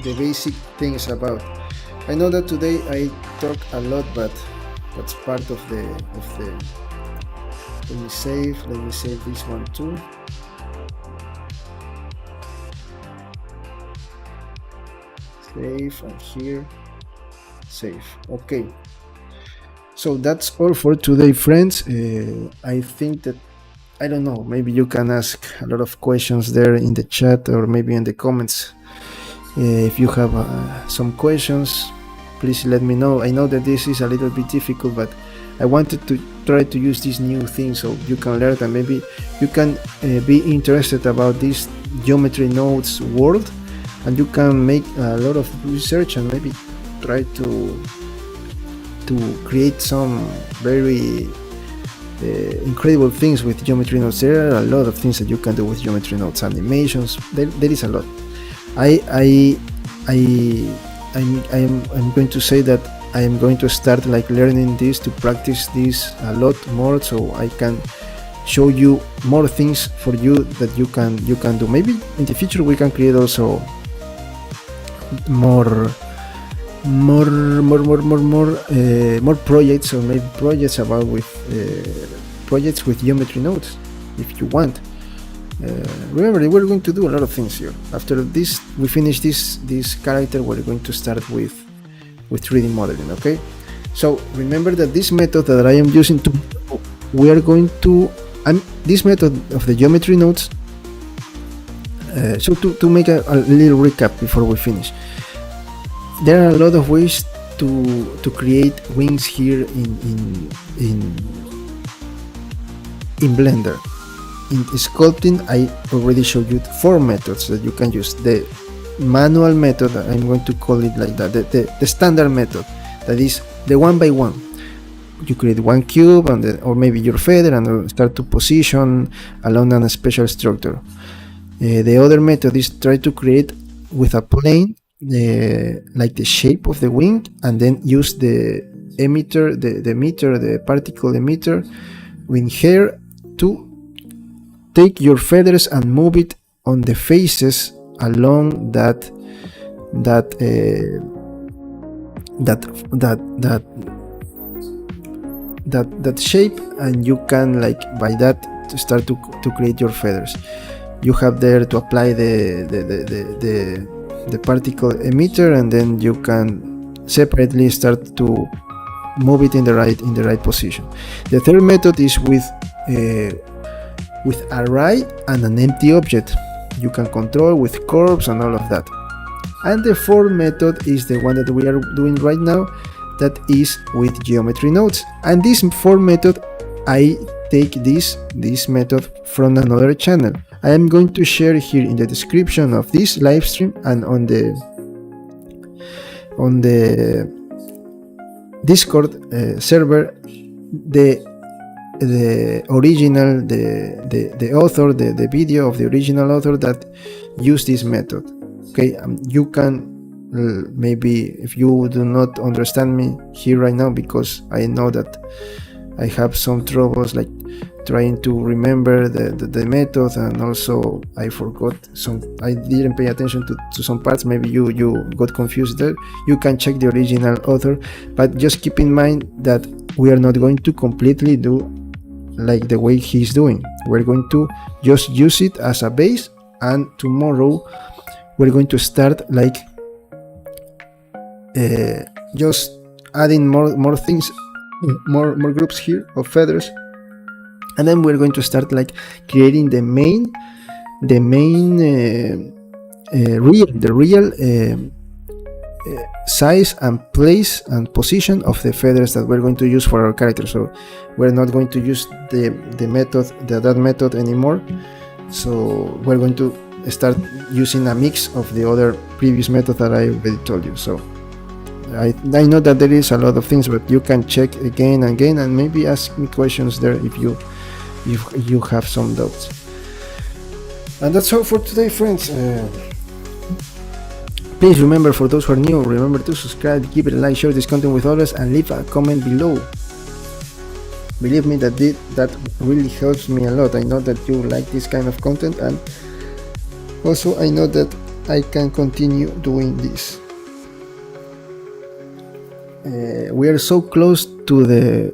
Speaker 1: basic things about. I know that today I talk a lot, but that's part of the let me save this one too. Save, and here save. Okay, So that's all for today, friends. I think that, I don't know, maybe you can ask a lot of questions there in the chat or maybe in the comments. If you have some questions, please let me know. I know that this is a little bit difficult, but I wanted to try to use this new thing so you can learn, and maybe you can be interested about this geometry nodes world, and you can make a lot of research and maybe try to create some very incredible things with geometry nodes. There are a lot of things that you can do with geometry nodes, animations. There is a lot. I'm going to say that I am going to start like learning this, to practice this a lot more, so I can show you more things for you that you can do. Maybe in the future we can create also more projects, or maybe projects about projects with geometry nodes, if you want. Remember, we're going to do a lot of things here. After this, we finish this character, we're going to start with 3D modeling. Okay, so remember that this method that I am using we are going to this method of the geometry nodes. So to make a little recap before we finish, there are a lot of ways to create wings here in Blender. In Sculpting, I already showed you 4 methods that you can use. The manual method, I'm going to call it like that, the standard method, that is the 1 by 1. You create one cube or maybe your feather and start to position along a special structure. The other method is try to create with a plane like the shape of the wing, and then use the emitter, the particle emitter with hair to take your feathers and move it on the faces along that shape, and you can, like, by that, to start to create your feathers. You have there to apply the particle emitter, and then you can separately start to move it in the right position. The third method is with array and an empty object. You can control with curves and all of that. And the fourth method is the one that we are doing right now, that is with geometry nodes. And this fourth method, I take this method from another channel. I am going to share here in the description of this live stream and on the Discord server the original, the author, the video of the original author that used this method. Okay, you can maybe, if you do not understand me here right now, because I know that I have some troubles like trying to remember the method, and also I forgot some, I didn't pay attention to some parts. Maybe you got confused there. You can check the original author, but just keep in mind that we are not going to completely do like the way he's doing. We're going to just use it as a base, and tomorrow we're going to start like just adding more things, more groups here of feathers, and then we're going to start like creating the real size and place and position of the feathers that we're going to use for our character. So we're not going to use that method anymore. So we're going to start using a mix of the other previous method that I already told you. So I know that there is a lot of things, but you can check again and again, and maybe ask me questions there if you have some doubts. And that's all for today, friends. Please remember, for those who are new, remember to subscribe, give it a like, share this content with others, and leave a comment below. Believe me, that really helps me a lot. I know that you like this kind of content, and also I know that I can continue doing this. We are so close to the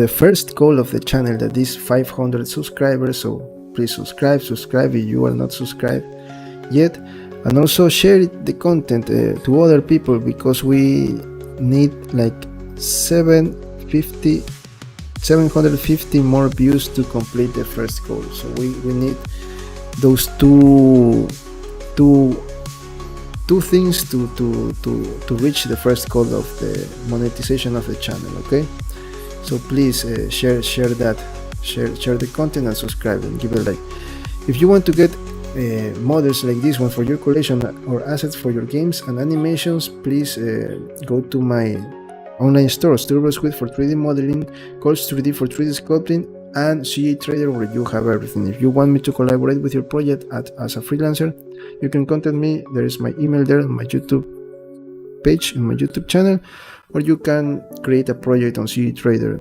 Speaker 1: first goal of the channel, that is 500 subscribers. So please subscribe if you are not subscribed yet, and also share the content to other people, because we need like 750 more views to complete the first goal. So we need those two things to reach the first goal of the monetization of the channel. Okay, so please share that, share the content, and subscribe and give a like. If you want to get models like this one for your collection or assets for your games and animations, please go to my online stores, TurboSquid for 3D modeling, Coles 3D for 3D sculpting, and CA Trader, where you have everything. If you want me to collaborate with your project as a freelancer, you can contact me. There is my email there on my YouTube page, in my YouTube channel, or you can create a project on CA Trader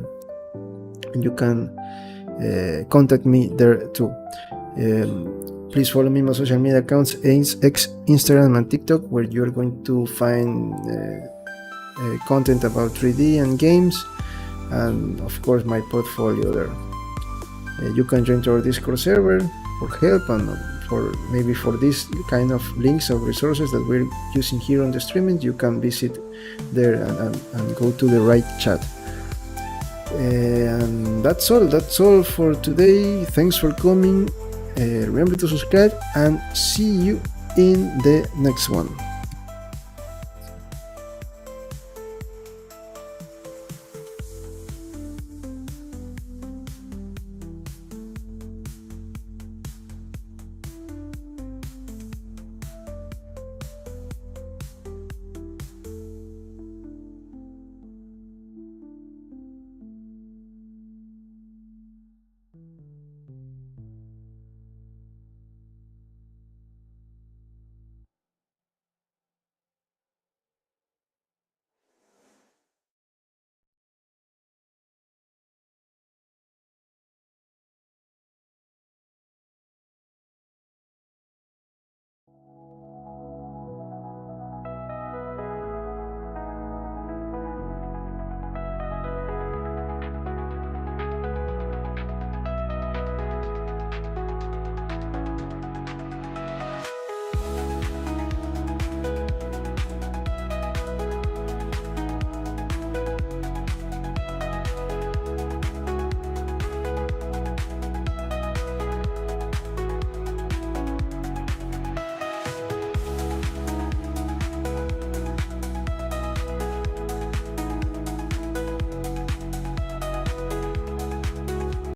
Speaker 1: and you can contact me there too. Please follow me on my social media accounts, X, Instagram, and TikTok, where you're going to find content about 3D and games, and of course my portfolio there. You can join our Discord server for help and for this kind of links or resources that we're using here on the streaming. You can visit there and go to the right chat. And that's all for today. Thanks for coming. Remember to subscribe, and see you in the next one.